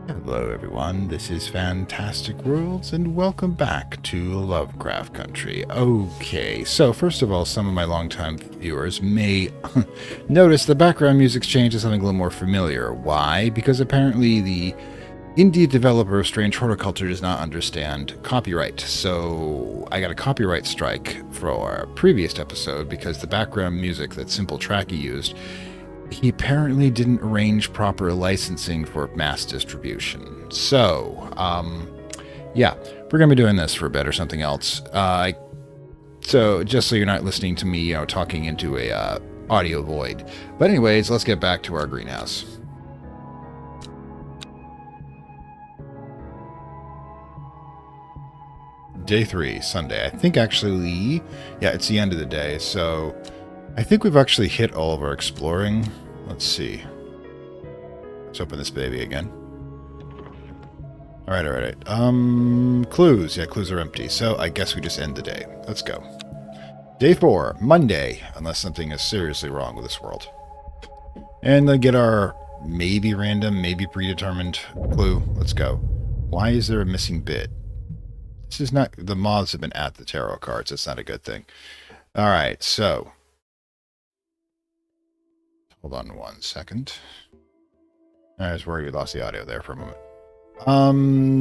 Hello everyone, this is Fantastic Worlds, and welcome back to Lovecraft Country. Okay, so first of all, some of my longtime viewers may notice the background music's changed to something a little more familiar. Why? Because apparently the indie developer of Strange Horticuluture does not understand copyright. So I got a copyright strike for our previous episode because the background music that Simple Tracky used, he apparently didn't arrange proper licensing for mass distribution. So, yeah, we're going to be doing this for a bit or something else. So just so you're not listening to me, talking into a audio void. But anyways, let's get back to our greenhouse. Day 3, Sunday. I think actually, yeah, it's the end of the day, so I think we've actually hit all of our exploring. Let's see. Let's open this baby again. Alright. Clues. Yeah, clues are empty, so I guess we just end the day. Let's go. Day 4, Monday, unless something is seriously wrong with this world. And then get our maybe random, maybe predetermined clue. Let's go. Why is there a missing bit? This is not... The moths have been at the tarot cards. That's not a good thing. Alright, so... Hold on 1 second. I was worried we lost the audio there for a moment.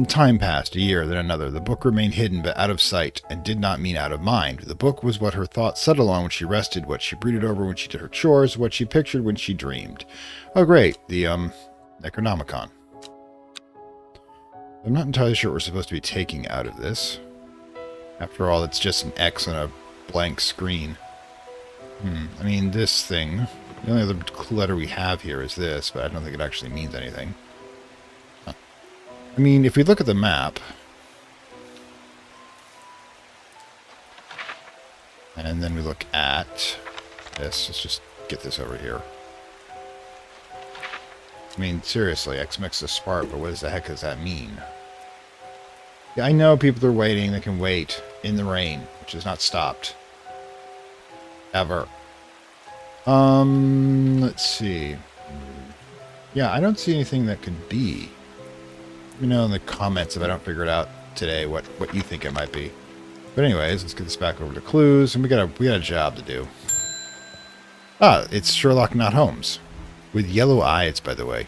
Time passed, a year, then another. The book remained hidden but out of sight, and did not mean out of mind. The book was what her thoughts settled on when she rested, what she brooded over when she did her chores, what she pictured when she dreamed. Oh great, the, Necronomicon. I'm not entirely sure what we're supposed to be taking out of this. After all, it's just an X on a blank screen. I mean, this thing... The only other letter we have here is this, but I don't think it actually means anything. Huh. I mean, if we look at the map... And then we look at this. Let's just get this over here. I mean, seriously, X makes a spark, but what the heck does that mean? Yeah, I know people are waiting. They can wait in the rain, which is not stopped. Ever. Let's see. Yeah, I don't see anything that could be. Let me know in the comments if I don't figure it out today what you think it might be. But anyways, let's get this back over to clues, and we got a job to do. Ah, it's Sherlock, not Holmes. With yellow eyes, by the way.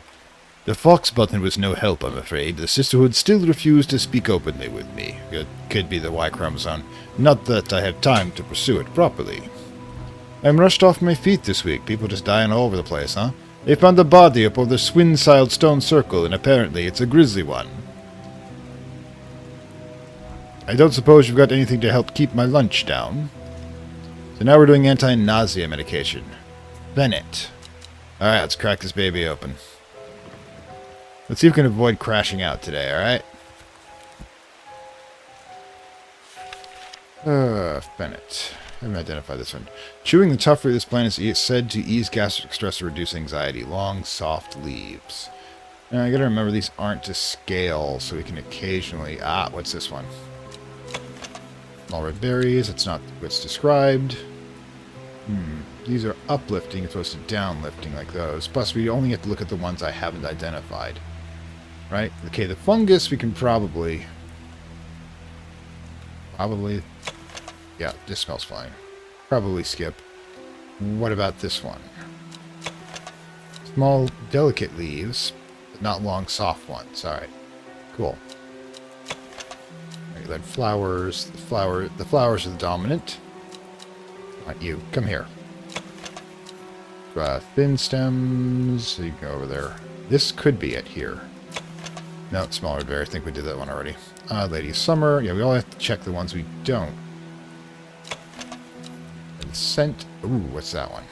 The fox button was no help, I'm afraid. The sisterhood still refused to speak openly with me. It could be the Y chromosome. Not that I have time to pursue it properly. I'm rushed off my feet this week. People just dying all over the place, huh? They found a body above the swin-siled stone circle, and apparently it's a grisly one. I don't suppose you've got anything to help keep my lunch down. So now we're doing anti-nausea medication. Bennett. Alright, let's crack this baby open. Let's see if we can avoid crashing out today, alright? Bennett. I haven't identified this one. Chewing the tough fruit of this plant is said to ease gastric stress or reduce anxiety. Long, soft leaves. Now, I gotta remember these aren't to scale, so we can occasionally... Ah, what's this one? Small red berries. That's not what's described. These are uplifting as opposed to downlifting like those. Plus, we only have to look at the ones I haven't identified. Right? Okay, the fungus we can probably... Yeah, this smells fine. Probably skip. What about this one? Small, delicate leaves, but not long, soft ones. Alright. Cool. Right, then flowers. The flowers are the dominant. Not you. Come here. Thin stems. So you can go over there. This could be it here. No, smaller berry. I think we did that one already. Lady of Summer. Yeah, we all have to check the ones we don't. Scent. Ooh, what's that one?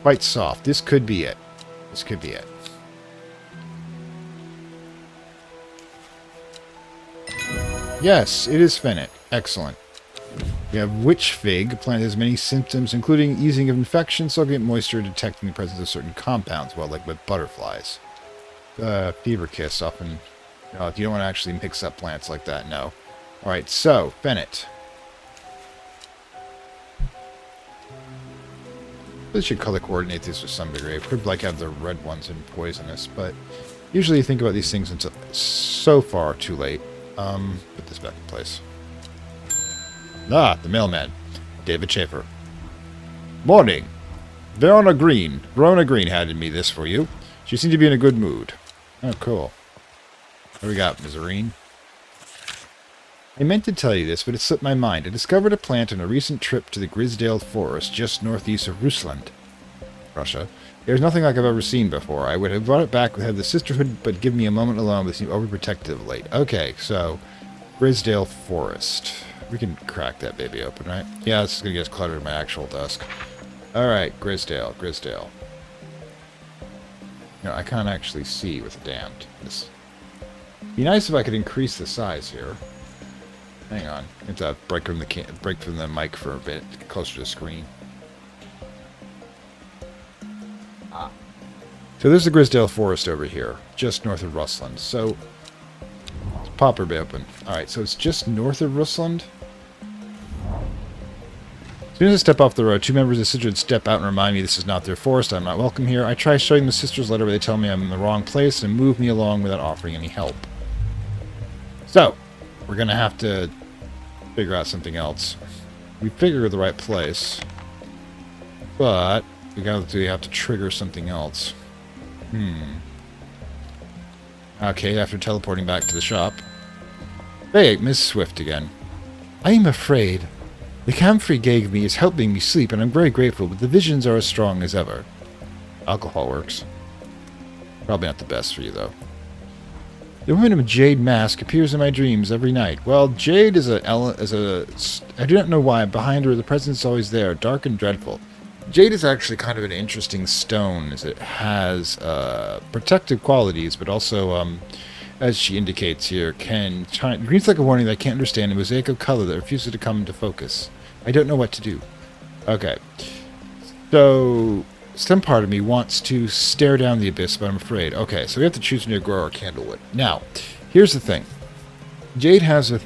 Quite soft. This could be it. This could be it. Yes, it is fennec. Excellent. We have witch fig. A plant has many symptoms, including easing of infection, soaking up moisture, detecting the presence of certain compounds, well, like with butterflies. Fever kiss often... No, if you don't want to actually mix up plants like that, no. Alright, so, fennec. I should color coordinate these to some degree. I could like have the red ones in poisonous, but Usually you think about these things until so far too late. Put this back in place. Ah, the mailman. David Schaefer. Morning. Verona Green handed me this for you. She seemed to be in a good mood. Oh, cool. What do we got, Mizarine? I meant to tell you this, but it slipped my mind. I discovered a plant on a recent trip to the Grisdale Forest, just northeast of Rusland, Russia. There's nothing like I've ever seen before. I would have brought it back, had the sisterhood, but give me a moment alone, but seem overprotective of late. Okay, so, Grisdale Forest. We can crack that baby open, right? Yeah, this is going to get us cluttered in my actual desk. Alright, Grisdale. No, I can't actually see with the damned. This. Be nice if I could increase the size here. Hang on. I have to break from the mic for a bit, get closer to the screen. Ah. So there's the Grisdale Forest over here, just north of Rusland. So let's pop her open. Alright, so it's just north of Rusland. As soon as I step off the road, two members of the sisterhood step out and remind me this is not their forest, I'm not welcome here. I try showing the sister's letter where they tell me I'm in the wrong place and move me along without offering any help. So, we're going to have to figure out something else. We figured the right place, but we have to trigger something else. Okay, after teleporting back to the shop. Hey, Miss Swift again. I am afraid the camphor gave me is helping me sleep, and I'm very grateful, but the visions are as strong as ever. Alcohol works. Probably not the best for you, though. The woman in a jade mask appears in my dreams every night. Well, jade is I do not know why. Behind her, the presence is always there, dark and dreadful. Jade is actually kind of an interesting stone, as it has protective qualities, but also, as she indicates here, reads like a warning that I can't understand, a mosaic of color that refuses to come into focus. I don't know what to do. Okay. So, some part of me wants to stare down the abyss, but I'm afraid. Okay, so we have to choose near Agora or Candlewood. Now, here's the thing. Jade has a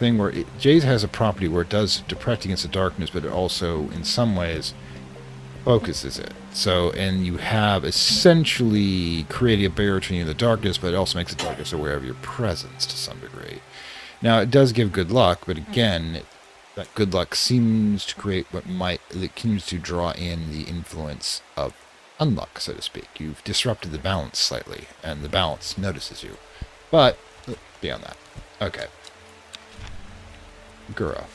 property where it does protect against the darkness, but it also, in some ways, focuses it. So, and you have essentially created a barrier between you and the darkness, but it also makes the darkness aware of your presence to some degree. Now, it does give good luck, but again, that good luck seems to create it seems to draw in the influence of unluck, so to speak. You've disrupted the balance slightly, and the balance notices you. But, beyond that. Okay. Gura.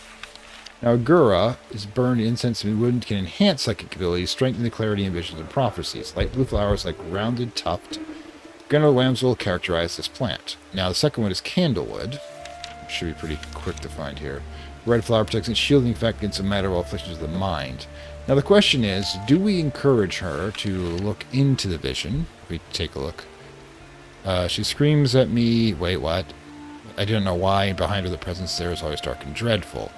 Now, Gura is burned incense and wood, can enhance psychic abilities, strengthen the clarity and visions of prophecies. Light blue flowers like rounded tuft. Gunnar Lambs will characterize this plant. Now, the second one is Candlewood. Should be pretty quick to find here. Red flower protects and shielding effect against a matter of all afflictions of the mind. Now, the question is, do we encourage her to look into the vision? If we take a look. She screams at me. Wait, what? I don't know why. Behind her, the presence there is always dark and dreadful.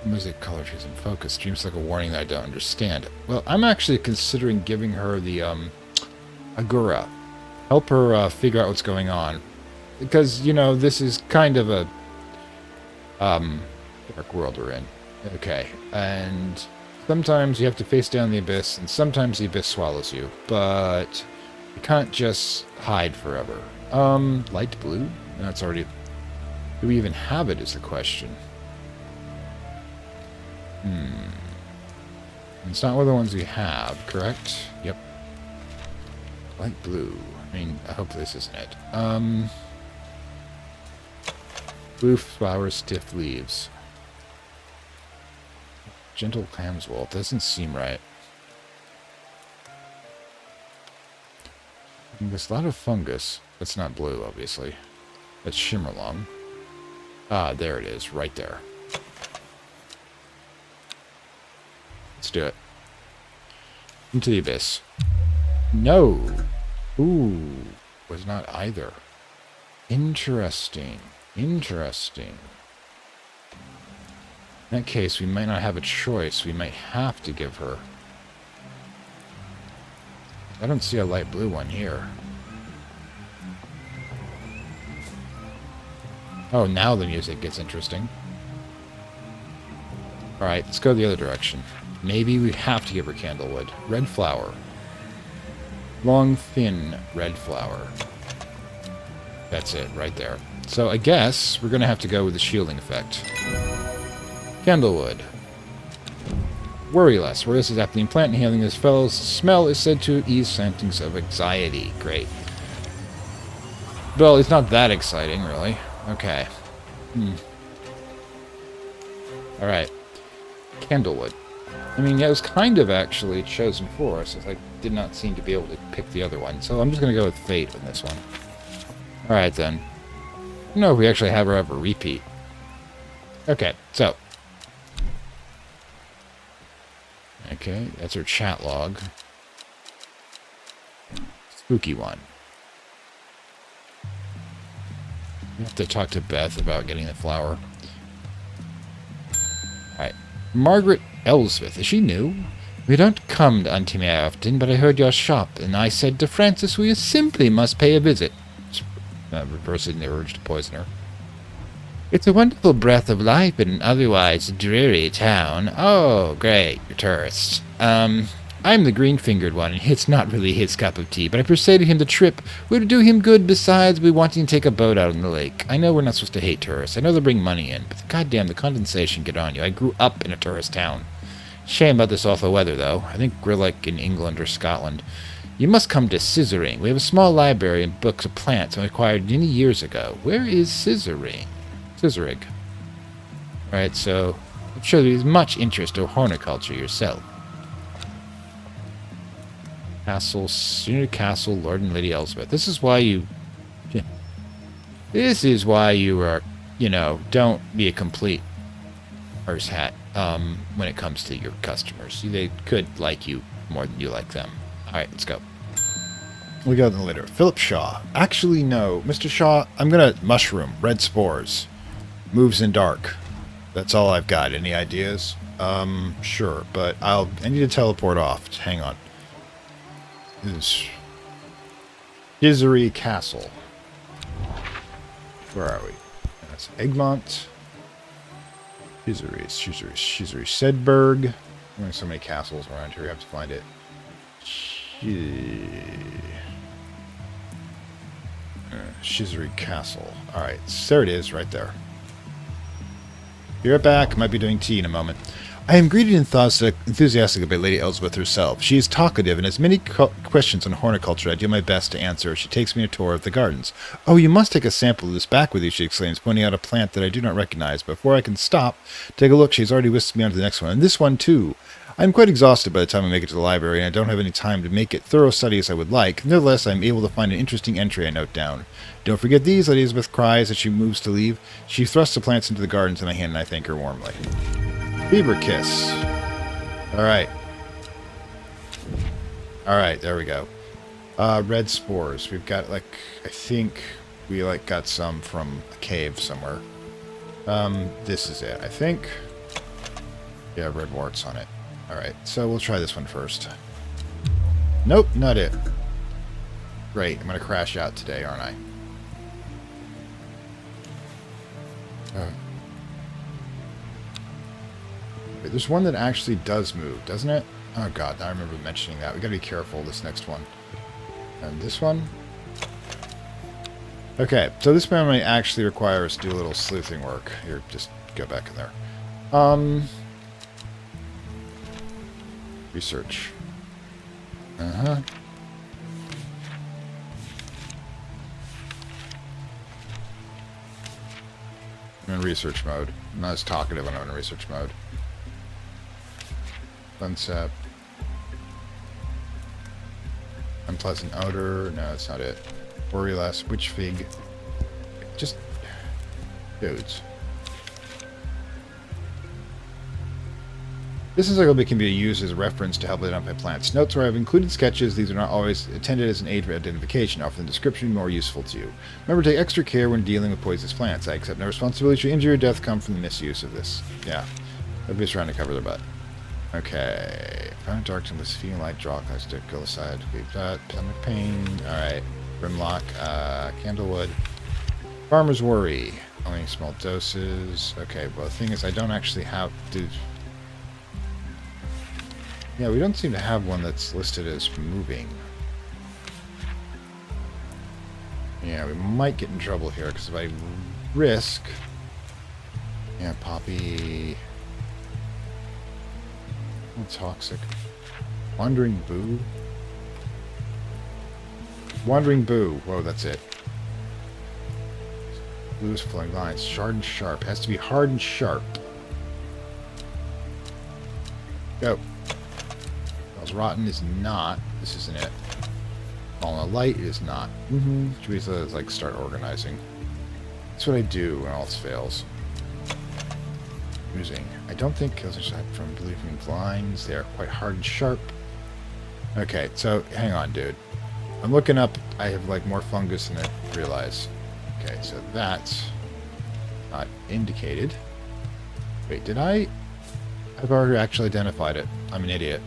Music color she's in focus. Streams like a warning that I don't understand. Well, I'm actually considering giving her the Agura. Help her figure out what's going on. Because, you know, this is kind of a dark world we're in. Okay. And sometimes you have to face down the abyss, and sometimes the abyss swallows you. But you can't just hide forever. Light blue? That's already... Do we even have it is the question. It's not one of the ones we have, correct? Yep. Light blue. I mean, I hope this isn't it. Blue flowers, stiff leaves. Gentle clamswool. Doesn't seem right. There's a lot of fungus. That's not blue, obviously. That's shimmerlong. Ah, there it is, right there. Let's do it. Into the abyss. No! Ooh, was not either. Interesting. Interesting. In that case, we might not have a choice. We might have to give her... I don't see a light blue one here. Oh, now the music gets interesting. Alright, let's go the other direction. Maybe we have to give her Candlewood. Red flower. Long, thin red flower. That's it, right there. So I guess we're going to have to go with the shielding effect. Candlewood. Worry less. Worry less is happening. Plant inhaling this fellow's smell is said to ease symptoms of anxiety. Great. Well, it's not that exciting, really. Okay. Alright. Candlewood. I mean, yeah, it was kind of actually chosen for us, as I did not seem to be able to pick the other one. So I'm just going to go with Fate on this one. Alright, then. I don't know if we actually have her ever repeat. Okay, so. Okay, that's her chat log. Spooky one. We have to talk to Beth about getting the flower. Alright. Margaret Elsbeth. Is she new? We don't come to Antimea often, but I heard your shop, and I said to Francis we simply must pay a visit. Reversing the urge to poison her. It's a wonderful breath of life in an otherwise dreary town. Oh, great, you're tourists. I'm the green-fingered one, and it's not really his cup of tea, but I persuaded him the trip would do him good besides we wanting to take a boat out on the lake. I know we're not supposed to hate tourists. I know they bring money in, but goddamn, the condensation get on you. I grew up in a tourist town. Shame about this awful weather, though. I think we're like in England or Scotland. You must come to Scissoring. We have a small library and books of plants I acquired many years ago. Where is Scissoring? Scissoring. Alright, so I'm sure there's much interest in horticulture yourself. Castle, Senior Castle, Lord and Lady Elizabeth. This is why you... This is why you are, you know, don't be a complete horse hat when it comes to your customers. They could like you more than you like them. Alright, let's go. We got them later. Philip Shaw. Actually, no. Mr. Shaw, I'm gonna mushroom. Red spores. Moves in dark. That's all I've got. Any ideas? Sure, but I need to teleport off. Hang on. This is Gizzery Castle. Where are we? That's Egmont. Gizzery, Sedberg. There's so many castles around here, we have to find it. Gizzery Castle. Alright, there it is, right there. Be right back. Might be doing tea in a moment. I am greeted and enthusiastic about Lady Elizabeth herself. She is talkative and has many questions on horticulture I do my best to answer. She takes me a tour of the gardens. Oh, you must take a sample of this back with you, she exclaims, pointing out a plant that I do not recognize. Before I can stop, take a look, she's already whisked me on to the next one. And this one, too. I am quite exhausted by the time I make it to the library, and I don't have any time to make it thorough study as I would like. Nevertheless, I am able to find an interesting entry I note down. Don't forget these, Lady Elizabeth cries as she moves to leave. She thrusts the plants into the gardens in my hand, and I thank her warmly. Fever Kiss. Alright. Alright, there we go. Red spores. We've got, like, I think we, like, got some from a cave somewhere. This is it, I think. Yeah, red warts on it. Alright, so we'll try this one first. Nope, not it. Great, I'm gonna crash out today, aren't I? Wait, there's one that actually does move, doesn't it? Oh god, I remember mentioning that. We gotta be careful this next one. And this one? Okay, so this one may actually require us to do a little sleuthing work. Here, just go back in there. Research. Uh-huh. I'm in research mode. I'm not as talkative when I'm in research mode. Sunset. Unpleasant odor. No, that's not it. Worry less. Witch fig. Just dudes. This encyclopedia can be used as a reference to help identify plants. Notes where I've included sketches. These are not always intended as an aid for identification. Often the description more useful to you. Remember to take extra care when dealing with poisonous plants. I accept no responsibility should injury or death come from the misuse of this. Yeah. Everybody's trying to cover their butt. Okay. Found darkness with feeling like draw class to go aside. Leave that. Stomach pain. Alright. Grimlock. Candlewood. Farmer's worry. Only small doses. Okay, well the thing is I don't actually have to... Yeah, we don't seem to have one that's listed as moving. Yeah, we might get in trouble here, because if I risk... Yeah, poppy... Oh, toxic. Wandering Boo? Wandering Boo. Whoa, that's it. Blue's flowing lines. Shard and sharp. Has to be hard and sharp. Go. Smells rotten is not. This isn't it. Fallen light is not. Should we like start organizing? That's what I do when all else fails. Using. I don't think kills aside from believing lines. They are quite hard and sharp. Okay, so hang on, dude. I'm looking up. I have like more fungus than I realize. Okay, so that's not indicated. Wait, did I? I've already actually identified it. I'm an idiot.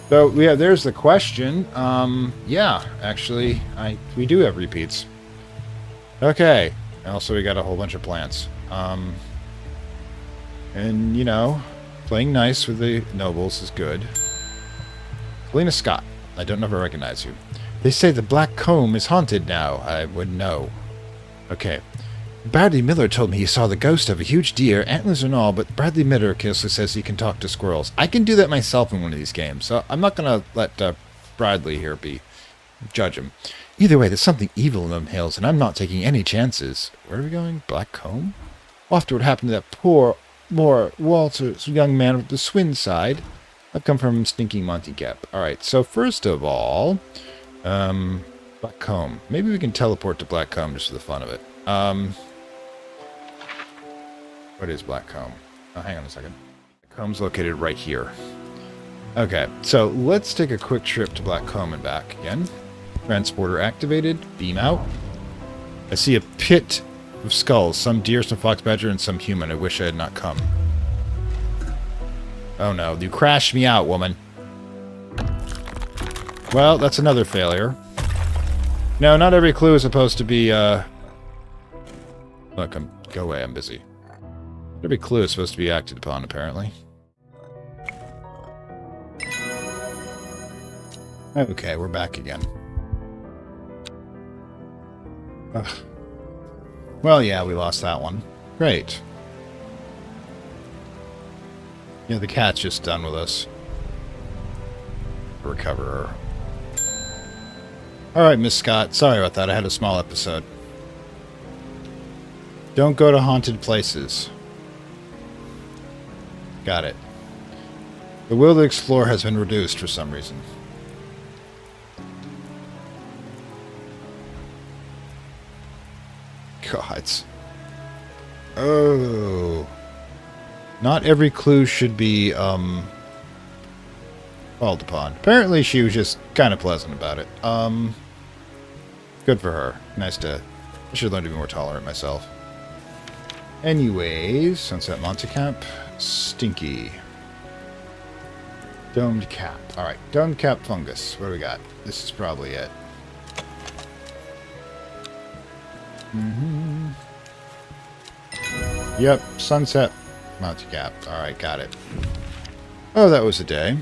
So yeah, there's the question. Yeah, actually, we do have repeats. Okay. Also, we got a whole bunch of plants. And you know, playing nice with the nobles is good. Helena Scott. I don't know if I recognize you. They say the Black Comb is haunted now. I would know. Okay. Bradley Miller told me he saw the ghost of a huge deer, antlers and all, but Bradley Miller also says he can talk to squirrels. I can do that myself in one of these games, so I'm not going to let Bradley here judge him. Either way, there's something evil in them hills, and I'm not taking any chances. Where are we going? Black Comb? Well, after what happened to that poor Walter's young man with the Swin side, I've come from stinking Monty Gap. Alright, so first of all, Black Comb. Maybe we can teleport to Black Comb just for the fun of it. What is Black Comb? Oh, hang on a second. Black Comb's located right here. Okay, so let's take a quick trip to Black Comb and back again. Transporter activated. Beam out. I see a pit of skulls. Some deer, some fox badger, and some human. I wish I had not come. Oh no, you crashed me out, woman. Well, that's another failure. No, not every clue is supposed to be, Look, go away, I'm busy. Every clue is supposed to be acted upon, apparently. Okay, we're back again. Ugh. Well, yeah, we lost that one. Great. Yeah, the cat's just done with us. Recover her. Alright, Miss Scott. Sorry about that. I had a small episode. Don't go to haunted places. Got it. The will to explore has been reduced for some reason. Gods. Oh. Not every clue should be, called upon. Apparently she was just kind of pleasant about it. Good for her. Nice to... I should learn to be more tolerant myself. Anyways, Sunset Montecamp. Stinky. Domed cap. Alright, domed cap fungus. What do we got? This is probably it. Yep, Sunset Montecap. Alright, got it. Oh, that was a day.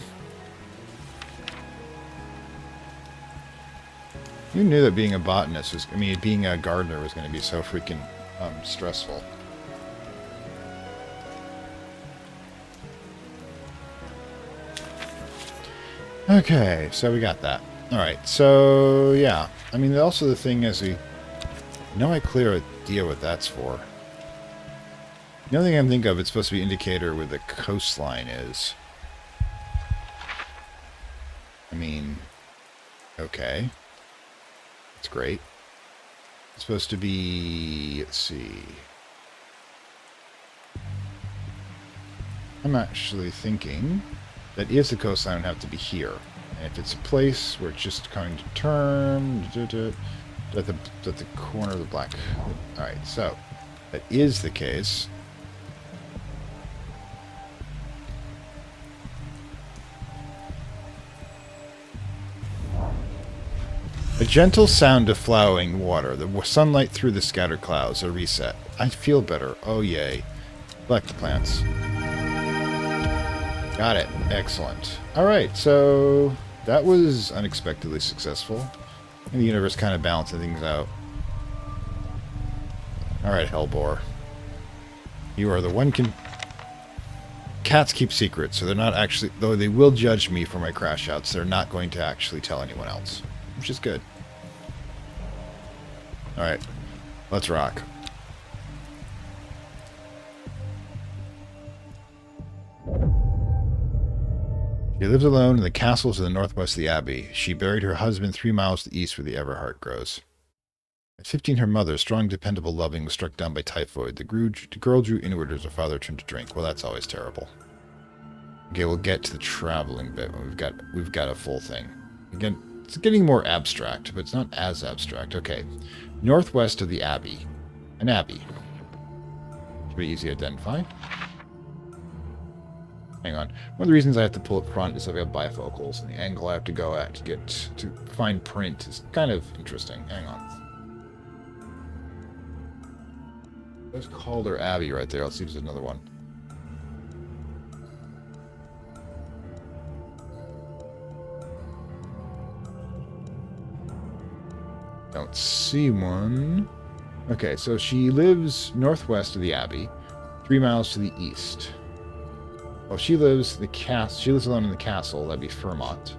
Who knew that being a botanist was... I mean, being a gardener was going to be so freaking stressful. Okay, so we got that. Alright, so, yeah. I mean, also the thing is we... No, I clear idea what that's for. The only thing I can think of, it's supposed to be an indicator where the coastline is. I mean... Okay. That's great. It's supposed to be... Let's see... I'm actually thinking... that if the coastline would have to be here. And if it's a place where it's just coming to term... at the corner of the black... Alright, so... that is the case. A gentle sound of flowing water. The sunlight through the scattered clouds. A reset. I feel better. Oh, yay. Collect the plants. Got it. Excellent. Alright, so... that was unexpectedly successful. And the universe kind of balancing things out. Alright, Hellbore. You are the one Cats keep secrets, so they're not actually... Though they will judge me for my crash outs, they're not going to actually tell anyone else. Which is good. Alright. Let's rock. She lives alone in the castles to the northwest of the Abbey. She buried her husband 3 miles to the east where the Everheart grows. At 15, her mother, strong, dependable, loving, was struck down by typhoid. The girl drew inward as her father turned to drink. Well, that's always terrible. Okay, we'll get to the traveling bit when we've got a full thing. Again, it's getting more abstract, but it's not as abstract. Okay. Northwest of the Abbey. An abbey. Should be easy to identify. Hang on. One of the reasons I have to pull up front is I've got bifocals, and the angle I have to go at to find print is kind of interesting. Hang on. There's Calder Abbey right there. Let's see if there's another one. Don't see one. Okay, so she lives northwest of the Abbey, 3 miles to the east. Well, she lives alone in the castle. That'd be Fairmont.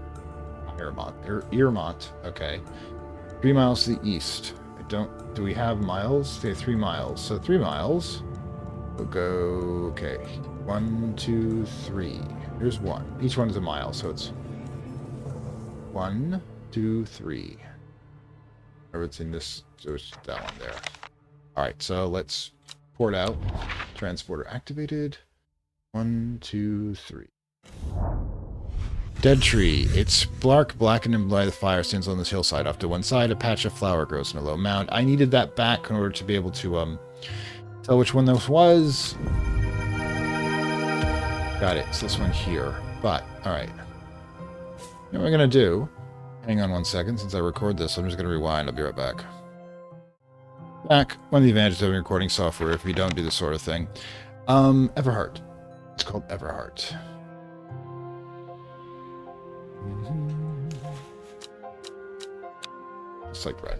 Earmont. Okay. 3 miles to the east. Do we have miles? Okay, 3 miles. So 3 miles. We'll go, okay. 1, 2, 3. Here's one. Each one is a mile, so it's 1, 2, 3. Or it's in this, so it's that one there. Alright, so let's port out. Transporter activated. 1, 2, 3. Dead tree. Its bark blackened by the fire stands on this hillside. Off to one side, a patch of flower grows in a low mound. I needed that back in order to be able to tell which one this was. Got it. It's this one here. But, alright. What we're going to do... Hang on 1 second. Since I record this, I'm just going to rewind. I'll be right back. One of the advantages of having recording software if you don't do this sort of thing. Everheart. It's called Everheart. Just like that.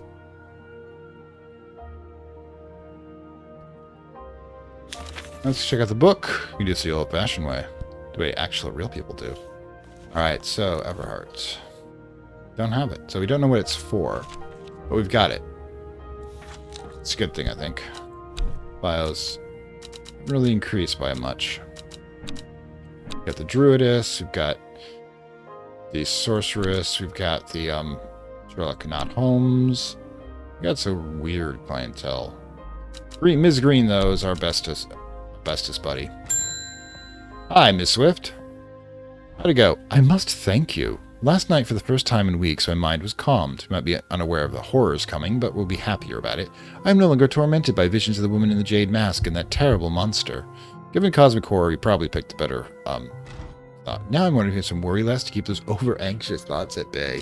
Let's check out the book. You do this the old-fashioned way. The way actual real people do. Alright, so Everheart. Don't have it. So we don't know what it's for. But we've got it. It's a good thing, I think. Bios really increased by much. We've got the Druidess. We've got the Sorceress. We've got the Sherlock Knott Holmes. We got some weird clientele. Ms. Green, though, is our bestest buddy. Hi, Miss Swift. How'd it go? I must thank you. Last night, for the first time in weeks, my mind was calmed. You might be unaware of the horrors coming, but will be happier about it. I am no longer tormented by visions of the woman in the jade mask and that terrible monster. Given cosmic horror, you probably picked a better thought. Now I'm wondering if you have some worry less to keep those over-anxious thoughts at bay.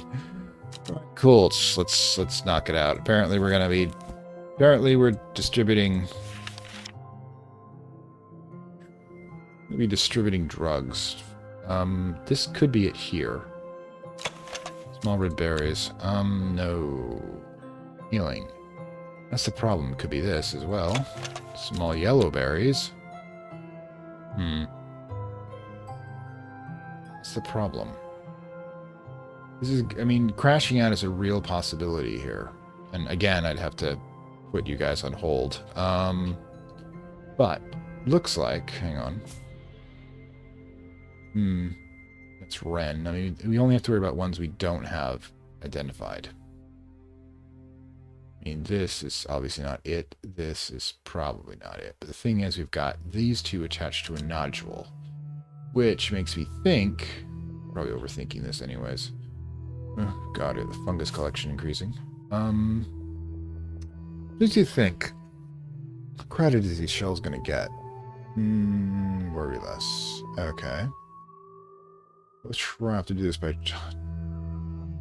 Cool. Let's knock it out. Apparently we're distributing... Maybe distributing drugs. This could be it here. Small red berries. No. Healing. That's the problem. Could be this as well. Small yellow berries. That's the problem. This is, I mean, crashing out is a real possibility here. And again, I'd have to put you guys on hold. But, looks like, hang on. It's Ren. I mean, we only have to worry about ones we don't have identified. I mean, this is obviously not it. This is probably not it. But the thing is, we've got these two attached to a nodule, which makes me think... Probably overthinking this anyways. Oh, God, the fungus collection increasing. What do you think? How crowded is these shells going to get? Worry less. Okay. Let's try to do this by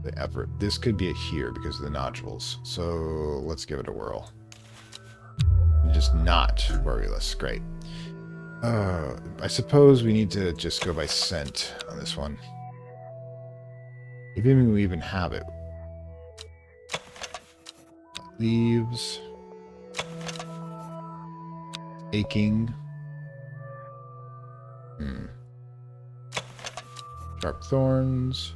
the effort. This could be it here because of the nodules. So let's give it a whirl. Just not worryless. Great. I suppose we need to just go by scent on this one. Even if we even have it. Leaves. Aching. Sharp thorns.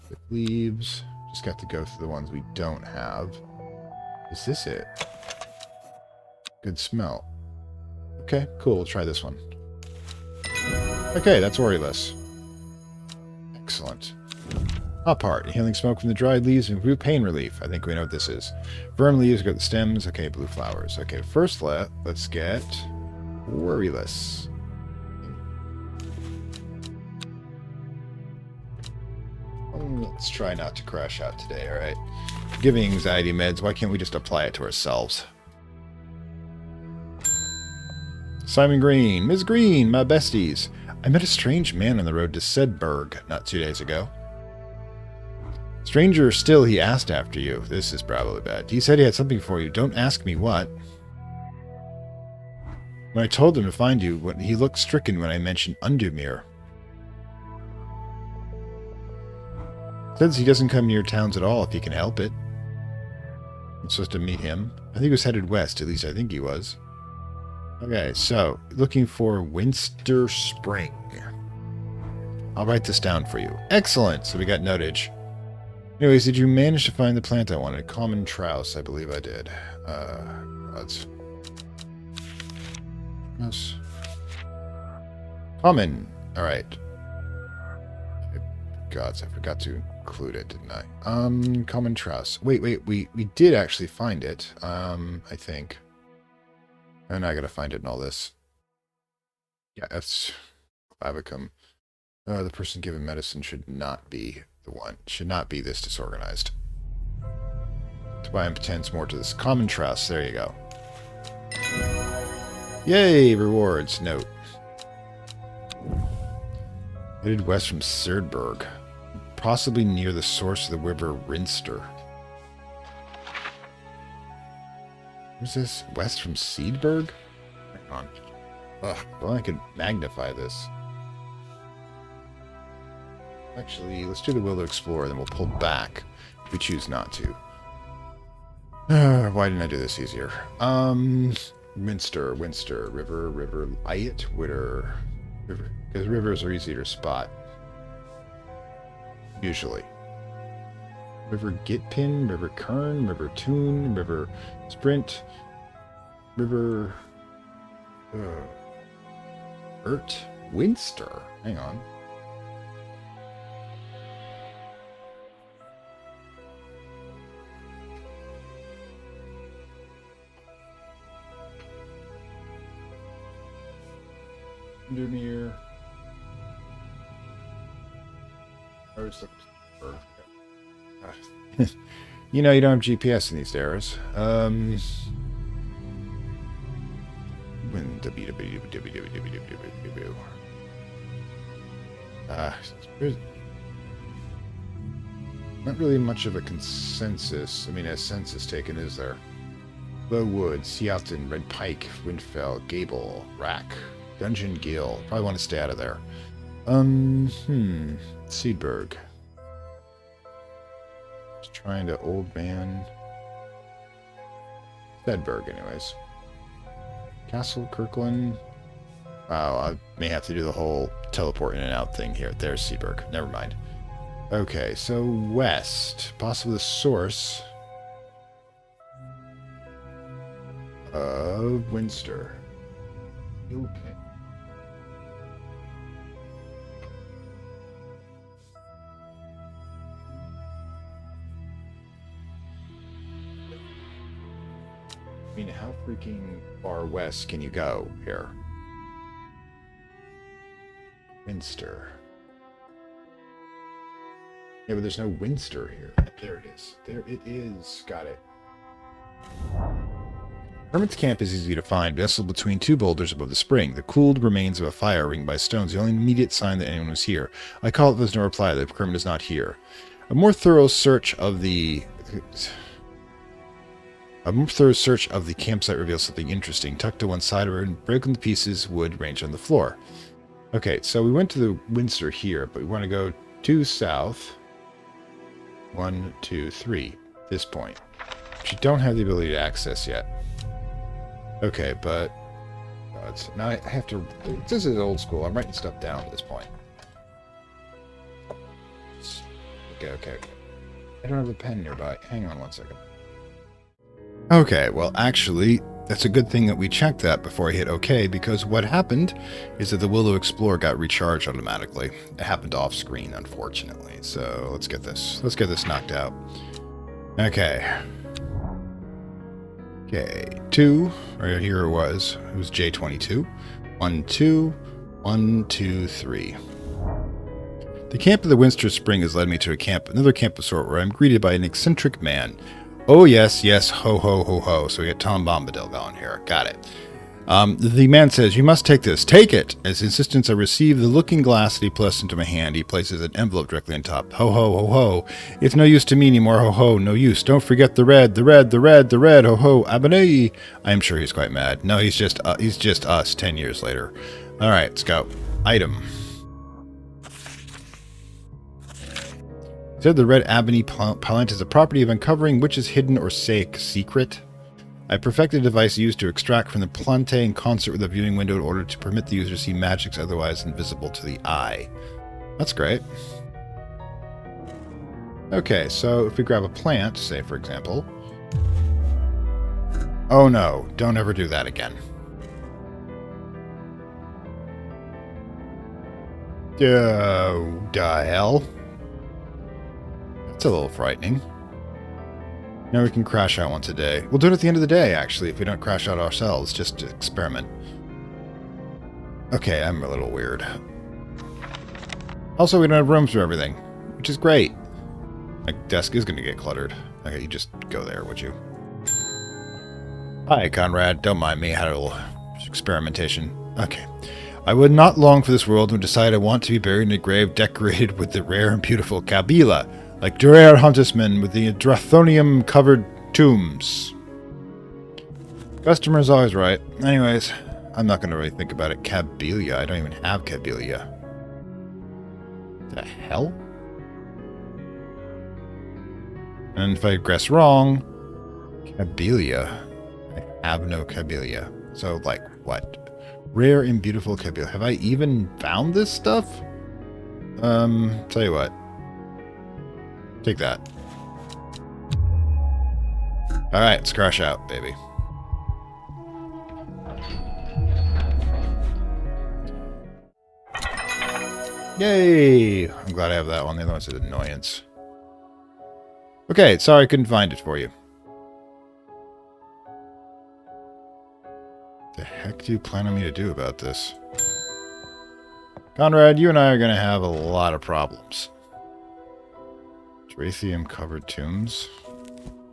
With leaves. Just got to go through the ones we don't have. Is this it? Good smell. Okay, cool. We'll try this one. Okay, that's Orulus. Excellent. Hop heart. Healing smoke from the dried leaves and improve pain relief. I think we know what this is. Verm leaves, got the stems. Okay, blue flowers. Okay, first let's get Orulus. Let's try not to crash out today, alright? Giving anxiety meds, why can't we just apply it to ourselves? Simon Green. Ms. Green, my besties. I met a strange man on the road to Sedberg not 2 days ago. Stranger still, he asked after you. This is probably bad. He said he had something for you. Don't ask me what. When I told him to find you, he looked stricken when I mentioned Undumir. Says he doesn't come near towns at all if he can help it. I'm supposed to meet him. I think he was headed west, at least I think he was. Okay, so, looking for Winster Spring. I'll write this down for you. Excellent! So we got notage. Anyways, did you manage to find the plant I wanted? Common Trouse, I believe I did. Let's... Yes. Common! Alright. Gods, I forgot to include it, didn't I? Common Trouse. Wait, we did actually find it, I think. And I gotta find it in all this. Yeah, that's Clavicum. The person given medicine should not be the one. Should not be this disorganized. To buy impotence more to this. Common Trust. There you go. Yay! Rewards. Note. Headed west from Serdberg. Possibly near the source of the river Rinster. Where's this? West from Seedberg? Hang on. Ugh, well, I could magnify this. Actually, let's do the Will to Explore, then we'll pull back if we choose not to. Why didn't I do this easier? Winster, River, Iat, Witter, River. Because rivers are easier to spot. Usually. River Gitpin, River Kern, River Toon, River Sprint, River... Winster. Hang on. Undermere. I was looking for... You know, you don't have GPS in these eras. There's not really much of a consensus. I mean, a census taken, is there? Lowwood, Seaton, Red Pike, Windfell, Gable, Rack, Dungeon Gill. Probably want to stay out of there. Seedberg. Just trying to Old Man. Sedberg, anyways. Castle Kirkland. Wow, I may have to do the whole teleport in and out thing here. There's Seaberg. Never mind. Okay, so west. Possibly the source of Winster. Okay. I mean, how freaking far west can you go here? Winster. Yeah, but there's no Winster here. There it is. There it is. Got it. Hermit's camp is easy to find, nestled between two boulders above the spring. The cooled remains of a fire ringed by stones, the only immediate sign that anyone was here. I call it, there's no reply. The Kermit is not here. A more thorough search of the campsite reveals something interesting. Tucked to one side of it and broken to pieces, wood ranged on the floor. Okay, so we went to the Winster here, but we want to go to south. 1, 2, 3. This point. which you don't have the ability to access yet. Okay, but now I have to. This is old school. I'm writing stuff down at this point. Okay. I don't have a pen nearby. Hang on one second. Okay, well, actually, that's a good thing that we checked that before I hit OK, because what happened is that the Willow Explorer got recharged automatically. It happened off screen, unfortunately. So let's get this. Let's get this knocked out. Okay. Okay, 2, right here it was. It was J22. 1, 2, 1, 2, 3. The camp of the Winster Spring has led me to another camp of sort, where I'm greeted by an eccentric man. Oh, yes, ho, ho, ho, ho. So we got Tom Bombadil going here. Got it. The man says, "You must take this. Take it!" As insistence, I receive the looking glass that he places into my hand. He places an envelope directly on top. Ho, ho, ho, ho. It's no use to me anymore. Ho, ho. No use. Don't forget the red, the red, the red, the red. Ho, ho. Abonee. I am sure he's quite mad. No, he's just us 10 years later. All right, let's go. Item. Said the red ebony plant is a property of uncovering which is hidden or secret. I perfected a device used to extract from the plante in concert with a viewing window in order to permit the user to see magics otherwise invisible to the eye. That's great. Okay, so if we grab a plant, say for example... Oh no, don't ever do that again. Oh, the hell? That's a little frightening. Now we can crash out once a day. We'll do it at the end of the day, actually, if we don't crash out ourselves, just to experiment. Okay, I'm a little weird. Also, we don't have rooms for everything, which is great. My desk is going to get cluttered. Okay, you just go there, would you? Hi, Conrad. Don't mind me. I had a little experimentation. Okay. I would not long for this world and decide I want to be buried in a grave decorated with the rare and beautiful Kabila, like Durer Huntsman with the Drathonium-covered tombs. Customer's always right. Anyways, I'm not going to really think about it. Kabylia. I don't even have Kabylia. The hell? And if I guess wrong, Kabylia. I have no Kabylia. So, like, what? Rare and beautiful Kabylia. Have I even found this stuff? Tell you what. Take that. Alright, let's crash out, baby. Yay! I'm glad I have that one. The other one's an annoyance. Okay, sorry I couldn't find it for you. The heck do you plan on me to do about this? Conrad, you and I are going to have a lot of problems. Drathium-covered tombs?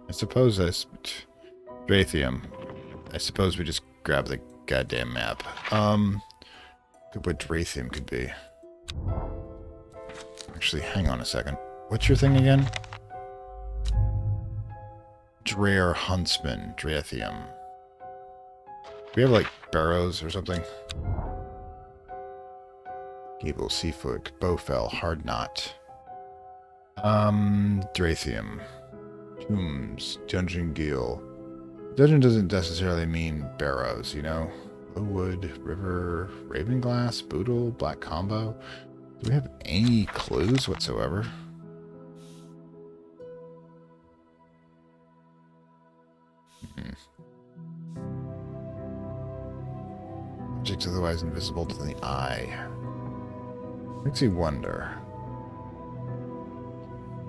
I suppose that's... Drathium. I suppose we just grab the goddamn map. Look what Drathium could be. Actually, hang on a second. What's your thing again? Dreher Huntsman. Drathium. Do we have, like, barrows or something? Gable, Seafoot, Bowfell, Hard Knot. Drathium. Tombs. Dungeon Geel. Dungeon doesn't necessarily mean barrows, you know? Lowwood, River, Ravenglass, Boodle, Black Combo. Do we have any clues whatsoever? Objects otherwise invisible to the eye. Makes you wonder.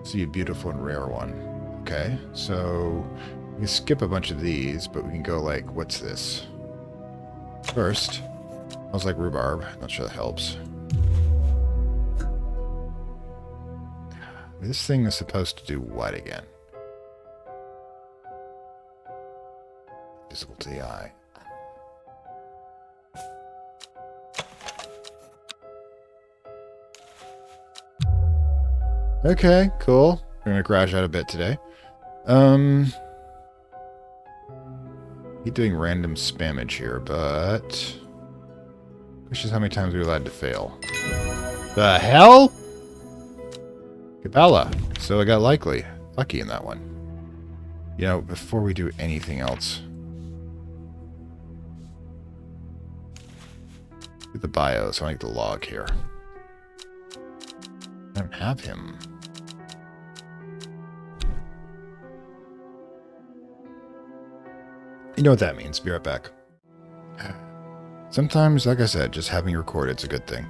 See a beautiful and rare one. Okay, so we can skip a bunch of these, but we can go like, what's this? First, smells like rhubarb. Not sure that helps. This thing is supposed to do what again? Visible to the eye. Okay, cool. We're gonna crash out a bit today. Keep doing random spammage here, but... Question is how many times we're allowed to fail. The hell? Cabala. So I got lucky in that one. You know, before we do anything else, get the bios. I want to get the log here. I don't have him. You know what that means. Be right back. Sometimes, like I said, just having recorded is a good thing.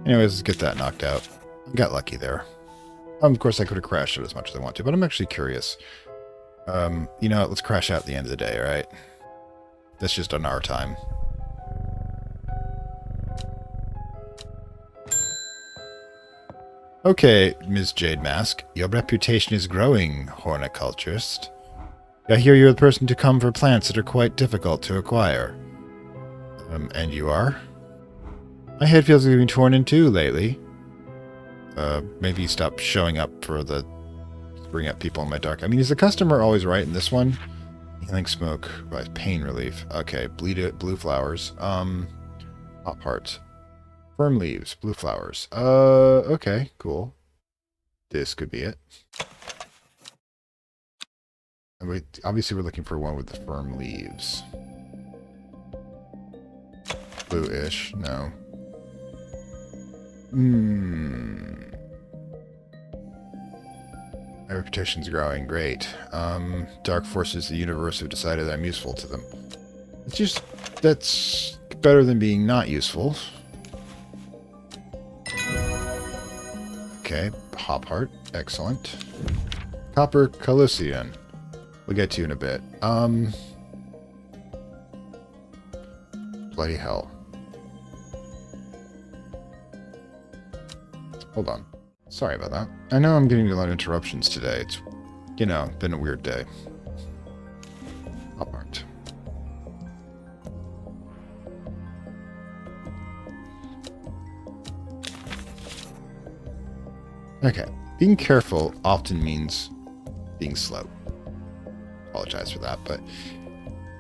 Anyways, let's get that knocked out. Got lucky there. Of course, I could have crashed it as much as I want to, but I'm actually curious. You know what? Let's crash out at the end of the day, alright? That's just on our time. Okay, Ms. Jade Mask. Your reputation is growing, horticulturist. I hear you're the person to come for plants that are quite difficult to acquire. And you are? My head feels like it's been torn in two lately. Maybe stop showing up for the... bring up people in my dark... I mean, is the customer always right in this one? Healing smoke, pain relief. Okay, blue flowers. Hot heart. Firm leaves, blue flowers. Okay, cool. This could be it. Obviously, we're looking for one with the firm leaves. Blue-ish, no. My reputation's growing, great. Dark forces of the universe have decided I'm useful to them. It's just, that's better than being not useful. Okay, hop heart, excellent. Copper Coliseum. We'll get to you in a bit. Bloody hell. Hold on. Sorry about that. I know I'm getting a lot of interruptions today. It's, you know, been a weird day. Hop heart. Okay. Being careful often means being slow. Apologize for that, but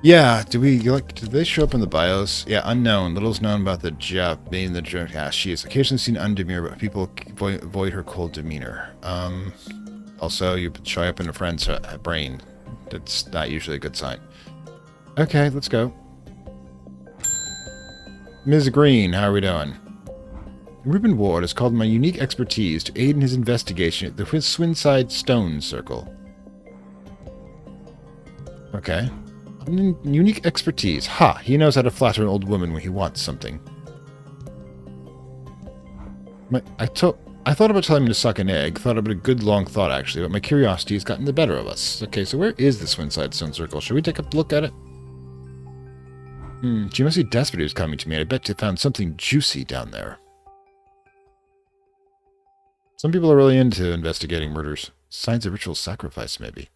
yeah, did they show up in the bios? Yeah, unknown. Little's known about the job being the drunk. Yeah, she is occasionally seen undemure, but people avoid her cold demeanor. Also, you show up in a friend's brain. That's not usually a good sign. Okay, let's go. Ms. Green, how are we doing? Reuben Ward has called my unique expertise to aid in his investigation at the Swinside Stone Circle. Okay. Unique expertise. Ha! He knows how to flatter an old woman when he wants something. I thought about telling him to suck an egg. Thought about a good long thought, actually, but my curiosity has gotten the better of us. Okay, so where is the Swinside Stone Circle? Should we take a look at it? She must be desperate he was coming to me, and I bet you found something juicy down there. Some people are really into investigating murders. Signs of ritual sacrifice, maybe.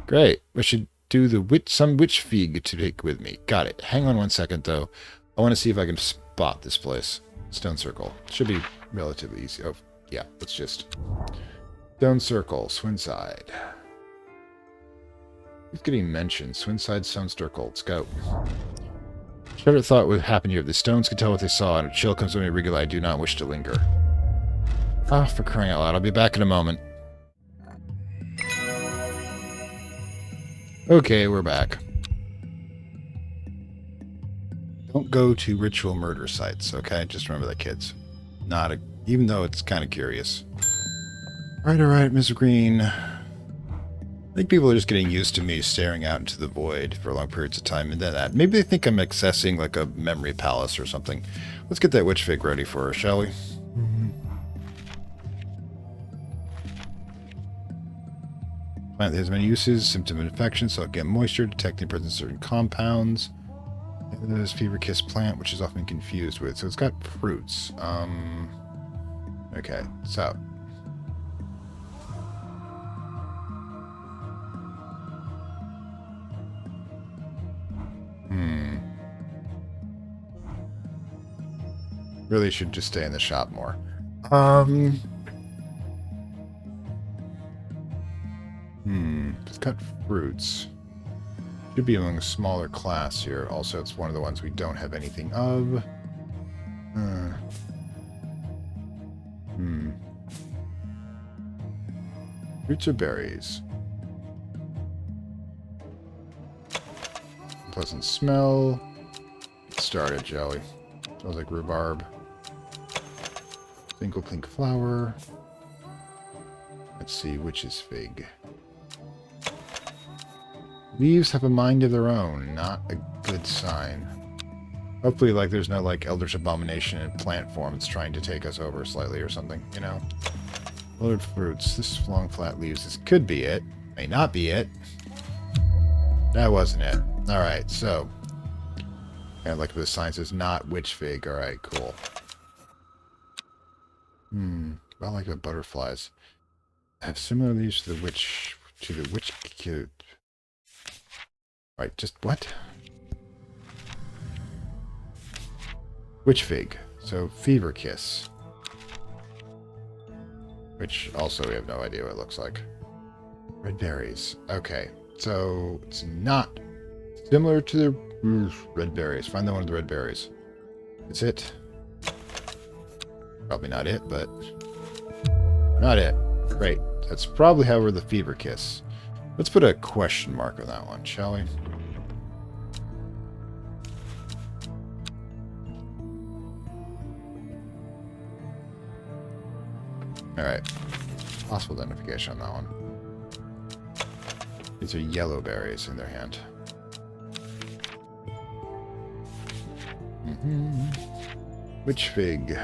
Great. We should do some witch fig to take with me. Got it. Hang on one second, though. I want to see if I can spot this place. Stone Circle. Should be relatively easy. Oh, yeah. Let's just... Stone Circle. Swinside. It's getting mentioned. Swinside Stone Circle. Let's go. Shudder thought what would happen here. If the stones could tell what they saw, and a chill comes over me regularly, I do not wish to linger. Ah, for crying out loud. I'll be back in a moment. Okay, we're back. Don't go to ritual murder sites, okay? Just remember that, kids. Even though it's kind of curious. Alright, Ms. Green. I think people are just getting used to me staring out into the void for long periods of time, and then that. Maybe they think I'm accessing like a memory palace or something. Let's get that witch fig ready for her, shall we? Plant has many uses. Symptom of infection, so get moisture, detecting the presence of certain compounds. There's fever kiss plant, which is often confused with. So it's got fruits. Okay, so. Really should just stay in the shop more. It's got fruits. Should be among a smaller class here. Also, it's one of the ones we don't have anything of. Fruits or berries? Pleasant smell. Get started, shall we? Smells like rhubarb. Twinkle clink flower. Let's see, witch's fig. Leaves have a mind of their own. Not a good sign. Hopefully, like, there's no, like, Eldritch Abomination in plant form that's trying to take us over slightly or something, you know? Colored fruits. This long, flat leaves. This could be it. May not be it. That wasn't it. Alright, so. And like the sign says, not witch fig. Alright, cool. I like the butterflies. Have similar leaves to the witch cute. Alright, just what? Witch fig. So fever kiss. Which also we have no idea what it looks like. Red berries. Okay. So it's not similar to the red berries. Find the one with the red berries. It's it. Probably not it, but not it. Great. That's probably, however, the fever kiss. Let's put a question mark on that one, shall we? Alright. Possible identification on that one. These are yellow berries in their hand. Witch fig.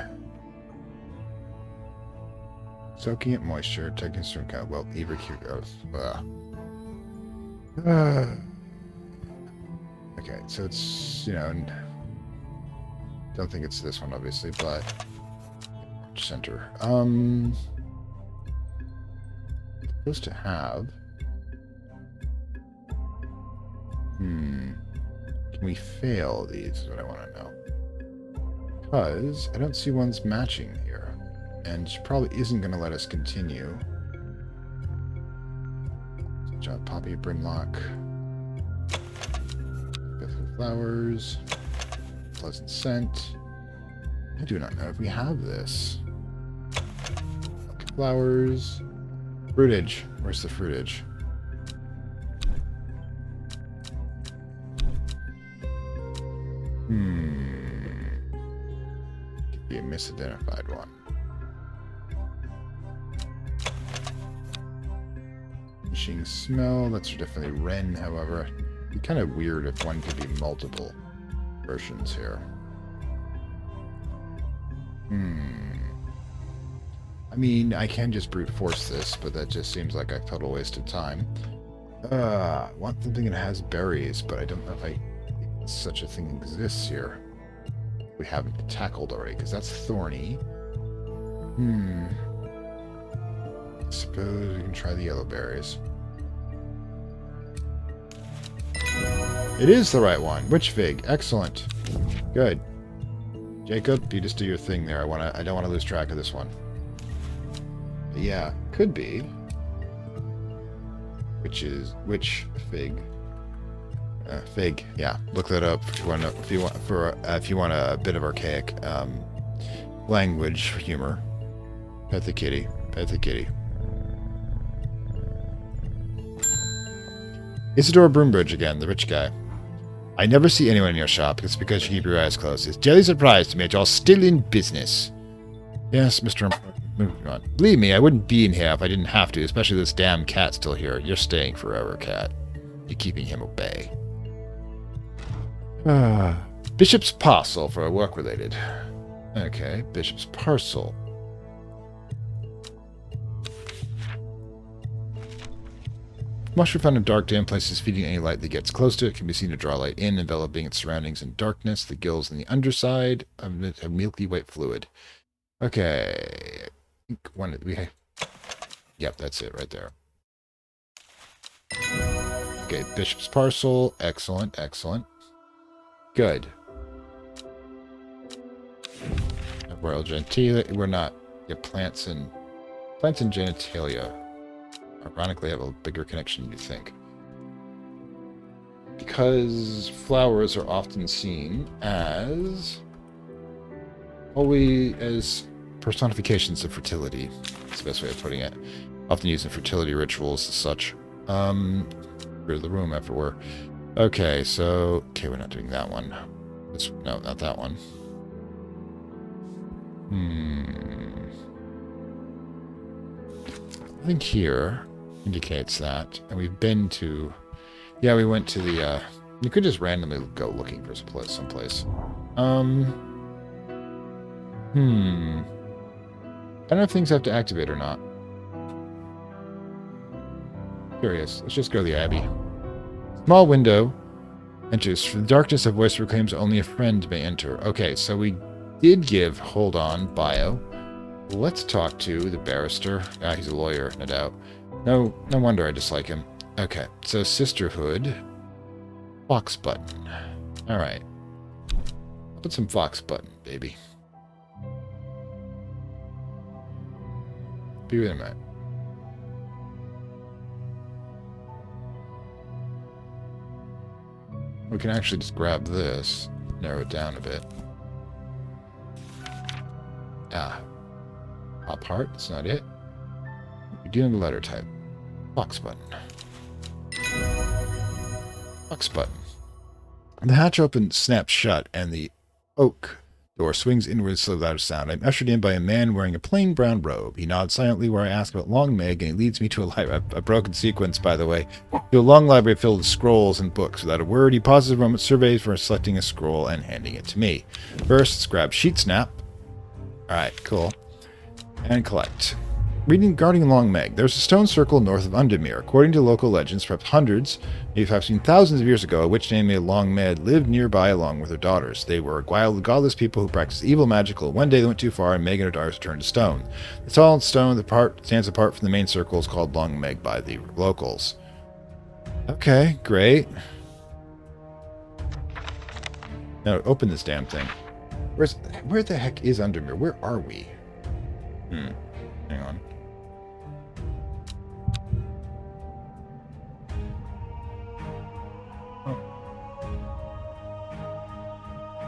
Soaking it moisture, taking some kind of, well, either cute growth. Okay, so it's, you know, don't think it's this one, obviously, but center. Supposed to have. Can we fail these? Is what I want to know. Because I don't see ones matching here, and she probably isn't going to let us continue. John Poppy, Brimlock, flowers, pleasant scent. I do not know if we have this. Flowers. Fruitage. Where's the fruitage? Could be a misidentified one. Machine smell. That's definitely Wren, however. It'd be kind of weird if one could be multiple versions here. I mean, I can just brute force this, but that just seems like a total waste of time. I want something that has berries, but I don't know if such a thing exists here. We haven't tackled already, because that's thorny. Suppose we can try the yellow berries. It is the right one. Witch fig. Excellent. Good. Jacob, you just do your thing there. I don't want to lose track of this one. But yeah, could be. Witch fig. Fig. Yeah, look that up if you want a bit of archaic language humor. Pet the kitty. Pet the kitty. Isidore Broombridge again, the rich guy. I never see anyone in your shop. It's because you keep your eyes closed. It's jelly surprise to me that you're still in business. Yes, Mr. Moving on. Believe me, I wouldn't be in here if I didn't have to, especially this damn cat still here. You're staying forever, cat. You're keeping him at bay. Bishop's parcel for work-related. Okay, Bishop's parcel. Mushroom found in dark, damp places, feeding any light that gets close to it can be seen to draw light in, enveloping its surroundings in darkness. The gills on the underside have milky white fluid. Okay. Yep, that's it right there. Okay, Bishop's parcel. Excellent, excellent. Good. Royal genitalia. We're not. Yeah, plants and genitalia. Ironically, have a bigger connection than you think. Because flowers are often seen as personifications of fertility. That's the best way of putting it. Often used in fertility rituals as such. Clear the room after we're Okay, so... Okay, we're not doing that one. No, not that one. I think here indicates that. And we've been to... Yeah, we went to the... You could just randomly go looking for someplace. I don't know if things have to activate or not. Curious. Let's just go to the Abbey. Small window. Enters. From the darkness, a voice proclaims only a friend may enter. Okay, so we did give, hold on, bio. Let's talk to the barrister. Ah, he's a lawyer, no doubt. No wonder I dislike him. Okay, so sisterhood. Fox button. Alright. Put some fox button, baby. Be with a minute. We can actually just grab this, narrow it down a bit. Ah. Pop heart, that's not it. We're dealing with letter type. Fox button. Fox button. The hatch opens, snaps shut, and the oak door swings inwards slowly without a sound. I'm ushered in by a man wearing a plain brown robe. He nods silently where I ask about Long Meg, and he leads me to a broken sequence, by the way, to a long library filled with scrolls and books. Without a word, he pauses a moment, surveys for selecting a scroll, and handing it to me. First, let's grab Sheet Snap. Alright, cool. And collect. Reading Guarding Long Meg. There's a stone circle north of Undermere. According to local legends, perhaps hundreds, maybe perhaps even thousands of years ago, a witch named Long Meg lived nearby along with her daughters. They were wild, godless people who practiced evil magical. One day they went too far, and Meg and her daughters turned to stone. The tall stone that stands apart from the main circle is called Long Meg by the locals. Okay, great. Now, open this damn thing. Where the heck is Undermere? Where are we? Hang on.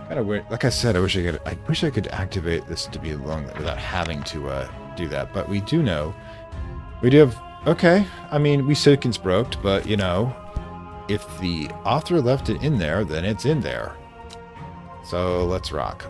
Kind of weird. Like I said, I wish I could activate this to be long without having to do that. But we do know. We do have. Okay. I mean, we Silkins broked, but you know, if the author left it in there, then it's in there. So let's rock.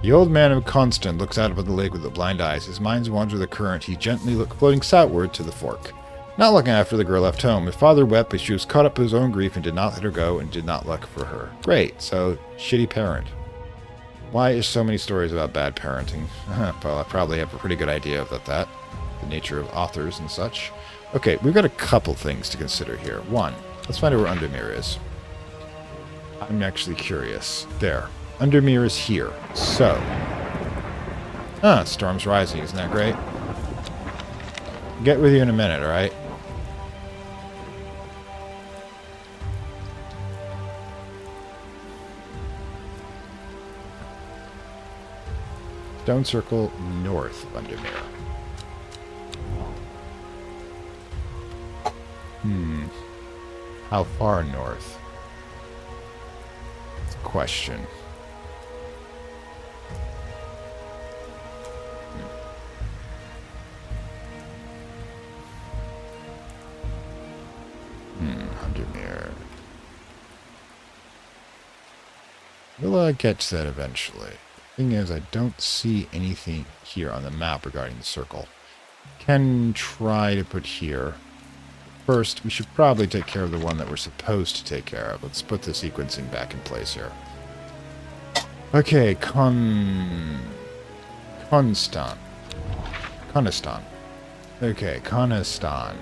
The old man of Constant looks out upon the lake with the blind eyes. His mind wanders the current. He gently floating southward to the fork. Not long after, the girl left home. His father wept, but she was caught up in his own grief and did not let her go and did not look for her. Great. So, shitty parent. Why is so many stories about bad parenting? Well, I probably have a pretty good idea about that. The nature of authors and such. Okay, we've got a couple things to consider here. One, let's find out where Undermere is. I'm actually curious. There. Undermere is here. So. Storm's rising. Isn't that great? Get with you in a minute, alright? Stone circle north of Undermere. How far north? It's a question. Undermere. Will I get to that eventually? Thing is, I don't see anything here on the map regarding the circle. Can try to put here. First, we should probably take care of the one that we're supposed to take care of. Let's put the sequencing back in place here. Okay, Conistan. Okay, Conistan.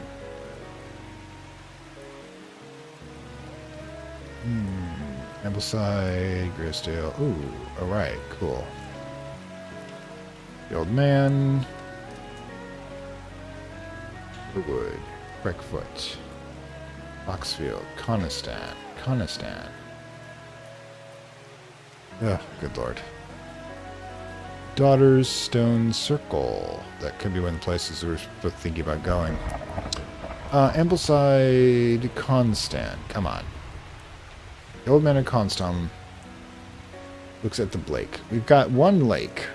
Ambleside, Grisdale. Ooh, alright, cool. The old man. The wood. Crickfoot. Foxfield. Conistan. Oh, good lord. Daughter's Stone Circle. That could be one of the places we're both thinking about going. Ambleside, Constant. Come on. The old man of Constant looks at the lake. We've got one lake.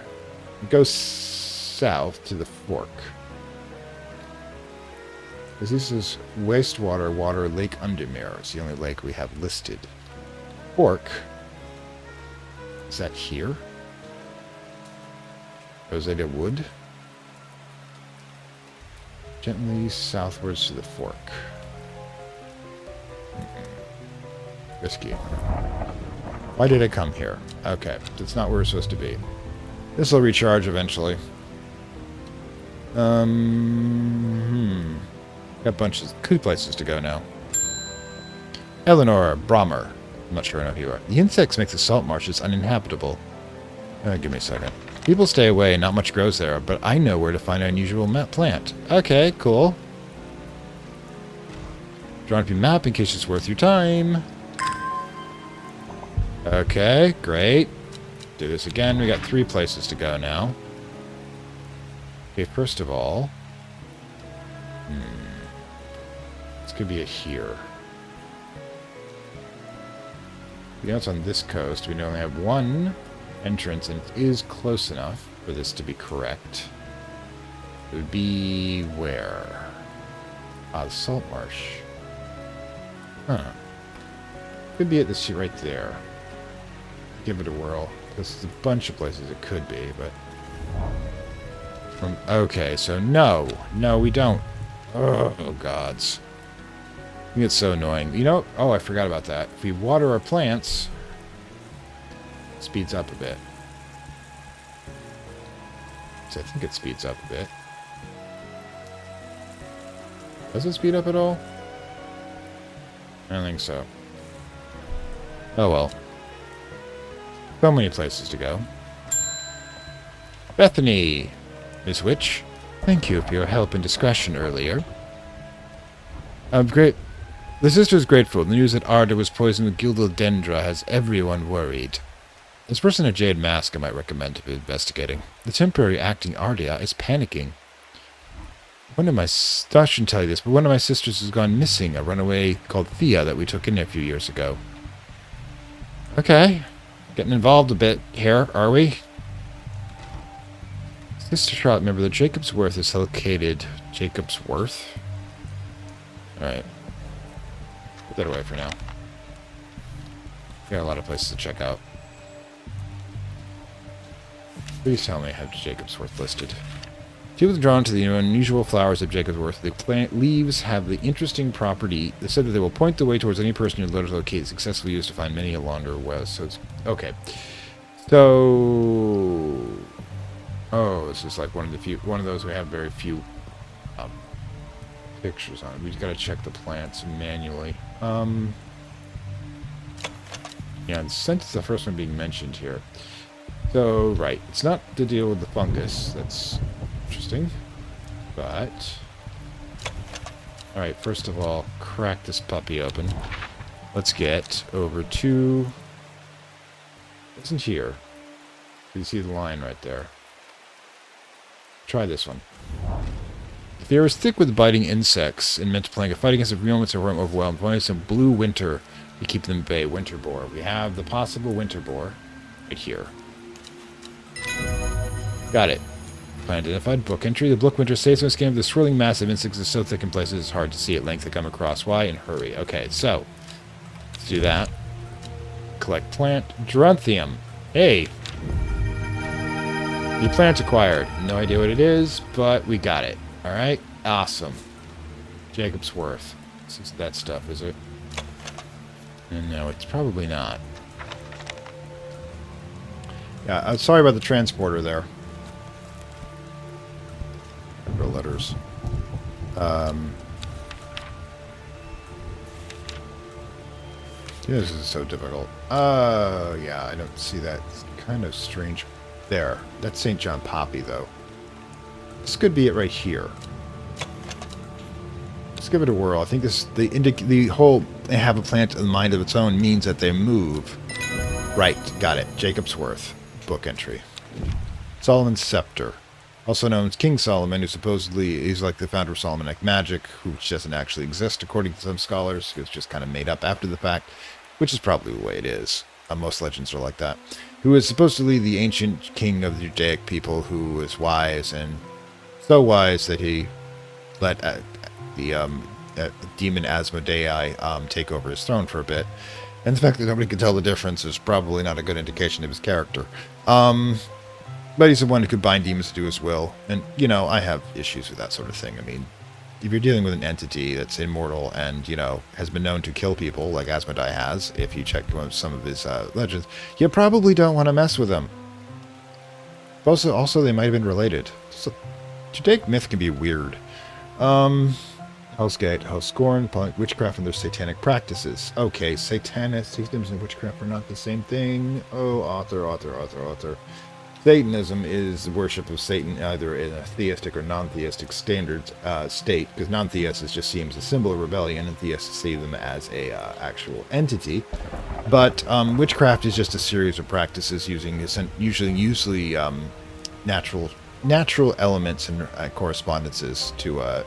Go south to the fork. Because this is wastewater water Lake Undermere. It's the only lake we have listed. Fork. Is that here? Rosetta Wood. Gently southwards to the fork. Risky. Why did I come here? Okay, that's not where we're supposed to be. This will recharge eventually. Got a bunch of good places to go now. Eleanor Brommer. I'm not sure I know who you are. The insects make the salt marshes uninhabitable. Give me a second. People stay away and not much grows there, but I know where to find an unusual plant. Okay, cool. Drawing up your map in case it's worth your time. Okay, great. Do this again. We got 3 places to go now. Okay, first of all... This could be a here. You know, it's on this coast. We only have 1 entrance, and it is close enough for this to be correct. It would be where? Ah, the salt marsh. Huh. Could be at this right there. Give it a whirl. There's a bunch of places it could be, but... Okay, so no. No, we don't. Oh, gods. It gets so annoying. You know... Oh, I forgot about that. If we water our plants... It speeds up a bit. So I think it speeds up a bit. Does it speed up at all? I don't think so. Oh well. So many places to go. Bethany! Miss Witch, thank you for your help and discretion earlier. Great. The sister is grateful. The news that Arda was poisoned with Gildodendra has everyone worried. This person in a jade mask I might recommend to be investigating. The temporary acting Arda is panicking. One of my... I shouldn't tell you this, but one of my sisters has gone missing. A runaway called Thea that we took in a few years ago. Okay. Getting involved a bit here, are we? Sister Charlotte, remember the Jacobsworth is located... Jacobsworth? Alright. Put that away for now. We got a lot of places to check out. Please tell me I have Jacobsworth listed. People are drawn to the unusual flowers of Jacobsworth. The plant leaves have the interesting property. They said that they will point the way towards any person who letters locate, successfully used to find many a longer west. So it's okay. So, oh, this is like one of those we have very few pictures on. We've got to check the plants manually. Yeah, and since it's the first one being mentioned here. So, right, it's not to deal with the fungus. That's interesting. But, alright, first of all, crack this puppy open. Let's get over to... Isn't here. You can see the line right there. Try this one. The air is thick with biting insects and meant to play a fight against the elements of overwhelmed. Wanting some blue winter to keep them at bay. Winter boar. We have the possible winter boar right here. Got it. Plan identified. Book entry. The book winter saves us game. The swirling mass of insects is so thick in places it's hard to see at length to come across. Why? And hurry. Okay, so let's do that. Collect plant. Geranthium. Hey. New plant acquired. No idea what it is, but we got it. Alright. Awesome. Jacobsworth. This is that stuff, is it? And no, it's probably not. Yeah, sorry about the transporter there. Capital letters. This is so difficult. Yeah, I don't see that. It's kind of strange. There. That's St. John Poppy, though. This could be it right here. Let's give it a whirl. I think this the whole they have a plant in mind of its own means that they move. Right, got it. Jacobsworth. Book entry. Solomon's Scepter. Also known as King Solomon, who supposedly is like the founder of Solomonic magic, which doesn't actually exist according to some scholars. It's just kind of made up after the fact, which is probably the way it is. Most legends are like that. who is supposedly the ancient king of the Judaic people, who was wise, and so wise that he let the demon Asmodei take over his throne for a bit. And the fact that nobody could tell the difference is probably not a good indication of his character. But he's the one who could bind demons to do his will. And, you know, I have issues with that sort of thing. I mean, if you're dealing with an entity that's immortal and, you know, has been known to kill people, like Asmodei has, if you check some of his legends, you probably don't want to mess with them. Also, they might have been related. So, Judaic myth can be weird. Hell's Gate, Hell's Scorn, witchcraft and their satanic practices. Okay, Satanism and witchcraft are not the same thing. Oh, author. Satanism is the worship of Satan either in a theistic or non-theistic standard state, because non-theists just seems a symbol of rebellion, and theists see them as a actual entity. But witchcraft is just a series of practices using usually natural elements and correspondences to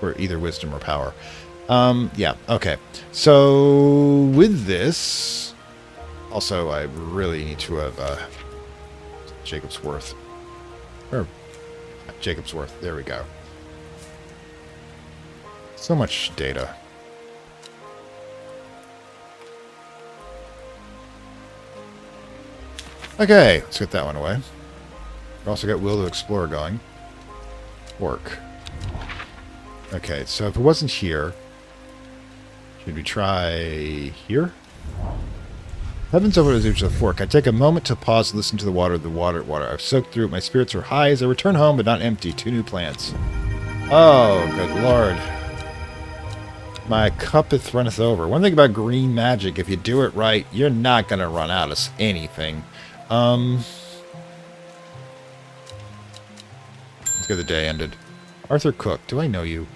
for either wisdom or power. Yeah, okay. So with this, also I really need to have Jacob's Worth. Or Jacob's Worth, there we go. So much data. Okay, let's get that one away. We also got Will to Explore going. Work. Okay, so if it wasn't here, should we try here? Heavens over the edge of the fork. I take a moment to pause and listen to the water. Water. I've soaked through it. My spirits are high as I return home, but not empty. 2 new plants. Oh, good lord. My cuppeth runneth over. One thing about green magic, if you do it right, you're not going to run out of anything. Let's get the day ended. Arthur Cook, do I know you?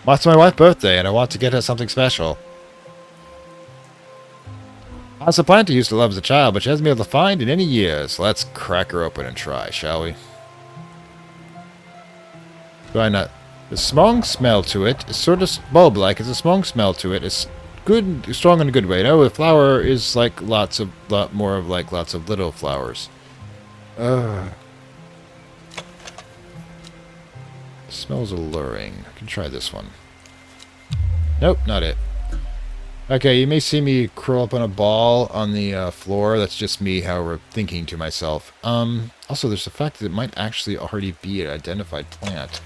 Well, it's my wife's birthday, and I want to get her something special. I was a plant I used to love as a child, but she hasn't been able to find in any years. Let's crack her open and try, shall we? Why not? The strong smell to it. It's sort of bulb-like. It's a strong smell to it. It's good, strong in a good way. No, the flower is like lots of little flowers. Smells alluring. I can try this one. Nope, not it. Okay, you may see me curl up on a ball on the floor. That's just me, however, thinking to myself. Also, there's the fact that it might actually already be an identified plant.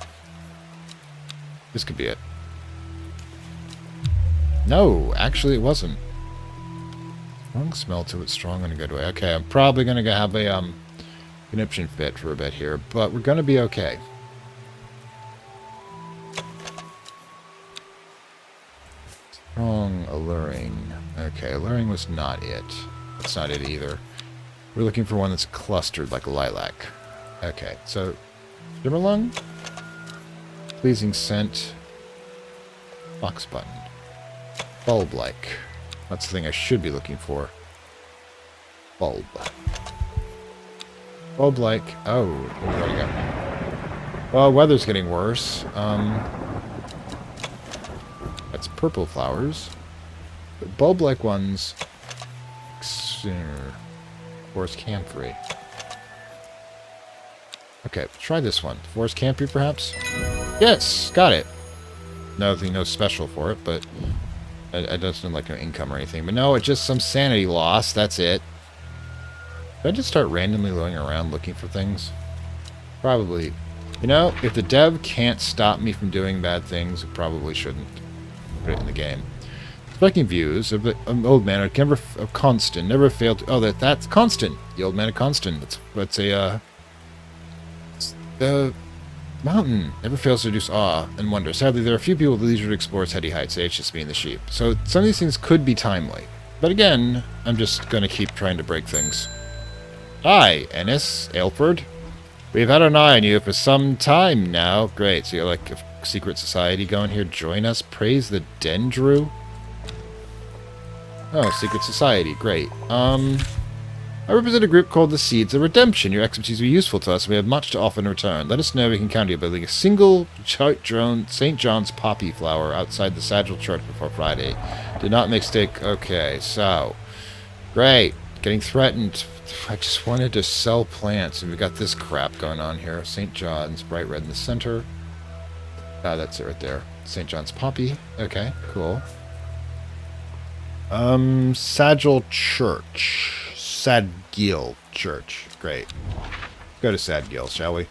This could be it. No, actually it wasn't. Strong smell to it, strong in a good way. Okay, I'm probably going to have a conniption fit for a bit here, but we're going to be okay. Strong, alluring. Okay, alluring was not it. That's not it either. We're looking for one that's clustered like a lilac. Okay, so Shimmerlung, pleasing scent, fox button, bulb-like. That's the thing I should be looking for. Bulb. Bulb-like. Oh, what do we got? Well, weather's getting worse. That's purple flowers. The bulb-like ones. Forest Camphor. Okay, try this one. Forest Camphor, perhaps? Yes, got it. Nothing, no special for it, but it doesn't like no income or anything. But no, it's just some sanity loss. That's it. Did I just start randomly going around looking for things? Probably. You know, if the dev can't stop me from doing bad things, it probably shouldn't put it in the game. Striking views of an old man of Constant never failed to... Oh, that's Constant. The old man of Constant. That's a... the mountain never fails to reduce awe and wonder. Sadly, there are few people with leisure to explore its heady heights. It's just me and the sheep. So some of these things could be timely. But again, I'm just going to keep trying to break things. Hi, Ennis, Aylford. We've had an eye on you for some time now. Great, so you're like a secret society going here. Join us. Praise the Dendru. Oh, secret society. Great. I represent a group called the Seeds of Redemption. Your expertise will be useful to us, and we have much to offer in return. Let us know we can count you by leaving a single St. John's poppy flower outside the Sagittal Church before Friday. Do not mistake. Okay, so. Great. getting threatened. I just wanted to sell plants, and we got this crap going on here. St. John's, bright red in the center. Ah, that's it right there. St. John's poppy. Okay, cool. Sagil Church. Sadgil Church. Great. Go to Sadgil, shall we?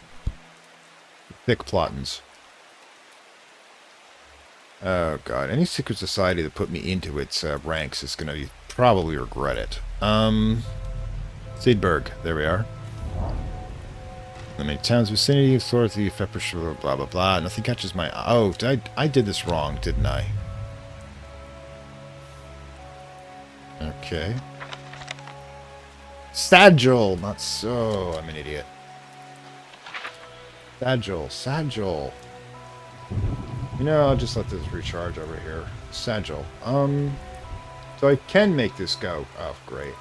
Thick plottins. Oh, God. Any secret society that put me into its ranks is going to probably regret it. Seedberg. There we are. The many towns vicinity, authority, blah, blah, blah. Nothing catches my eye. Oh, I did this wrong, didn't I? Okay. Sagil! Not so. I'm an idiot. Sagil. You know, I'll just let this recharge over here. Sagil. So I can make this go. Oh, great.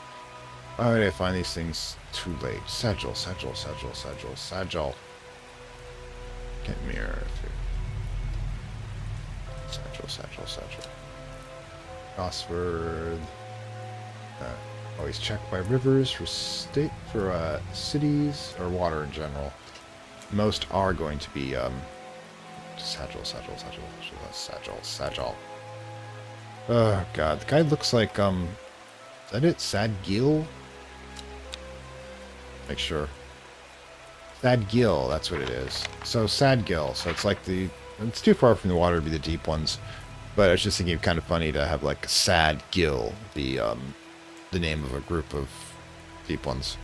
Why did I find these things too late? Sagil. Get mirror. Sagil. Gosford. Always check by rivers for cities or water in general. Most are going to be Sagil. Oh God, the guy looks like is that it? Sadgil? Make sure. Sadgil, that's what it is. So Sadgil, so it's like it's too far from the water to be the deep ones. But I was just thinking, kind of funny to have like Sadgil be the name of a group of deep ones.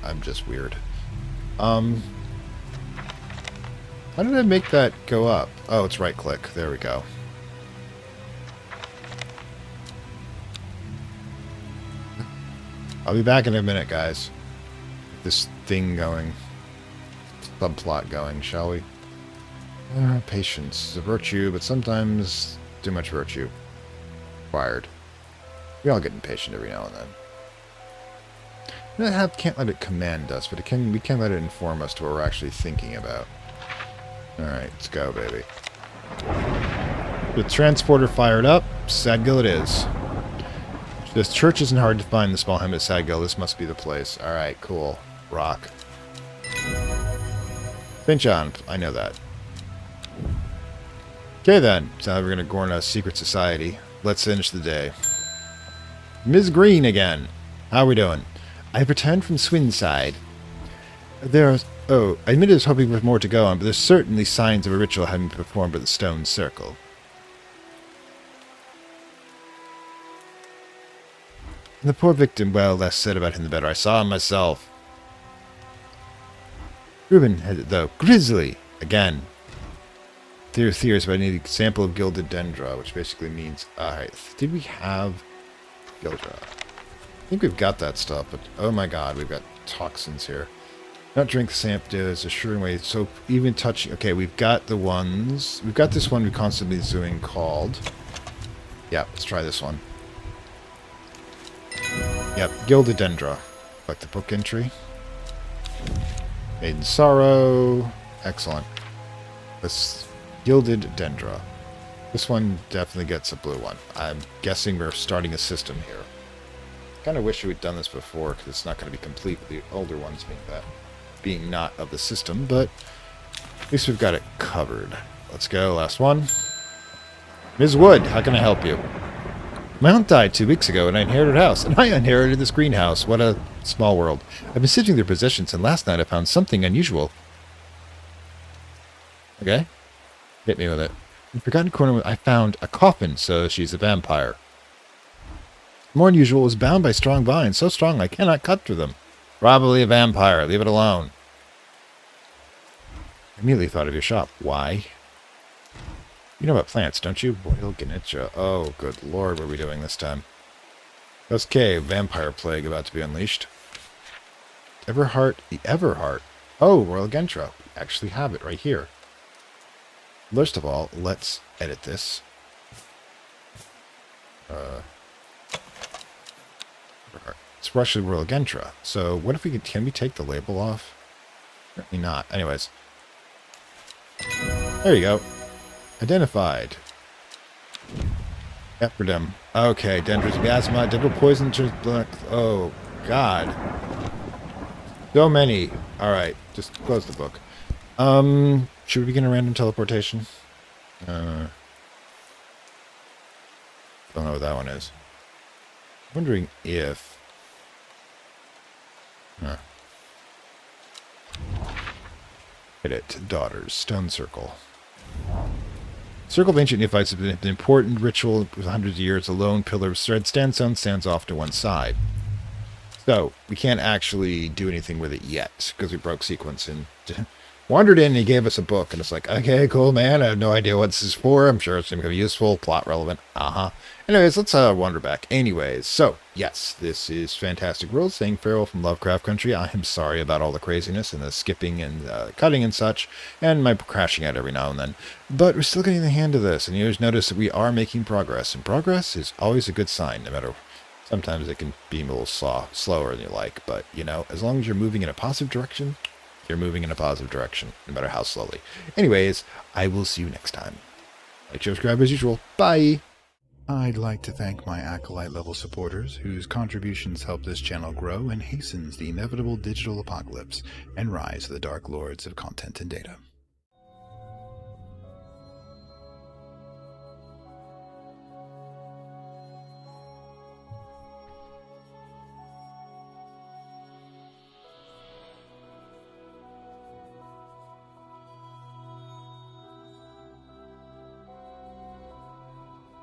I'm just weird. How did I make that go up? Oh, it's right click. There we go. I'll be back in a minute, guys. This thing going. Subplot going, shall we? Patience is a virtue, but sometimes too much virtue required. We all get impatient every now and then. Can't let it command us, but we can let it inform us to what we're actually thinking about. Alright, let's go, baby. The transporter fired up. Sadgil it is. This church isn't hard to find, the small hamlet of Sadgil. This must be the place. Alright, cool. Rock. St. John, I know that. Okay then, so we're going to go on a secret society. Let's finish the day. Ms. Green again. How are we doing? I have returned from Swinside. I admit I was hoping for more to go on, but there's certainly signs of a ritual having been performed by the stone circle. And the poor victim, well, less said about him the better. I saw him myself. Reuben had it, though. Grisly! Again. There are theories about an example of gilded dendra, which basically means... Alright, did we have... Gildra? I think we've got that stuff, but oh my god, we've got toxins here. Not drink samp is assuring way, so even touching... Okay, we've got the ones... We've got this one we constantly doing called... Yeah, let's try this one. Yep, Gilded Dendra. Like the book entry. Maiden Sorrow. Excellent. This Gilded Dendra. This one definitely gets a blue one. I'm guessing we're starting a system here. Kind of wish we'd done this before, because it's not going to be complete with the older ones being not of the system, but at least we've got it covered. Let's go, last one. Ms. Wood, how can I help you? My aunt died 2 weeks ago, and I inherited a house, and I inherited this greenhouse. What a small world. I've been sifting their possessions, and last night I found something unusual. Okay. Hit me with it. In the forgotten corner, I found a coffin, so she's a vampire. More unusual, it was bound by strong vines, so strong I cannot cut through them. Probably a vampire. Leave it alone. I immediately thought of your shop. Why? You know about plants, don't you? Boyle Ganitcha. Oh, good lord, what are we doing this time? Okay, vampire plague about to be unleashed. Everheart, the Everheart. Oh, Royal Gentra. We actually have it right here. First of all, let's edit this. It's Russian Royal Gentra. So, what if can we take the label off? Apparently not. Anyways. There you go. Identified. Epidem. Okay, Dendros miasma, dental poison turns black. Oh, God. So many. Alright, just close the book. Should we begin a random teleportation? Don't know what that one is. I'm wondering if... Huh. Hit it. Daughters. Stone circle. Circle of ancient Nephites has been an important ritual for hundreds of years. A lone pillar of red sandstone stands off to one side. So, we can't actually do anything with it yet, because we broke sequence and wandered in and he gave us a book, and it's like, okay, cool, man, I have no idea what this is for. I'm sure it's going to be useful, plot relevant, Anyways, let's wander back. Anyways, so, yes, this is Fantastic World, saying farewell from Lovecraft Country. I am sorry about all the craziness and the skipping and cutting and such, and my crashing out every now and then, but we're still getting the hand of this, and you always notice that we are making progress, and progress is always a good sign, no matter. Sometimes it can be a little slower than you like, but, you know, as long as you're moving in a positive direction, you're moving in a positive direction, no matter how slowly. Anyways, I will see you next time. Like, share, subscribe as usual. Bye! I'd like to thank my Acolyte level supporters, whose contributions help this channel grow and hastens the inevitable digital apocalypse and rise of the Dark Lords of Content and Data.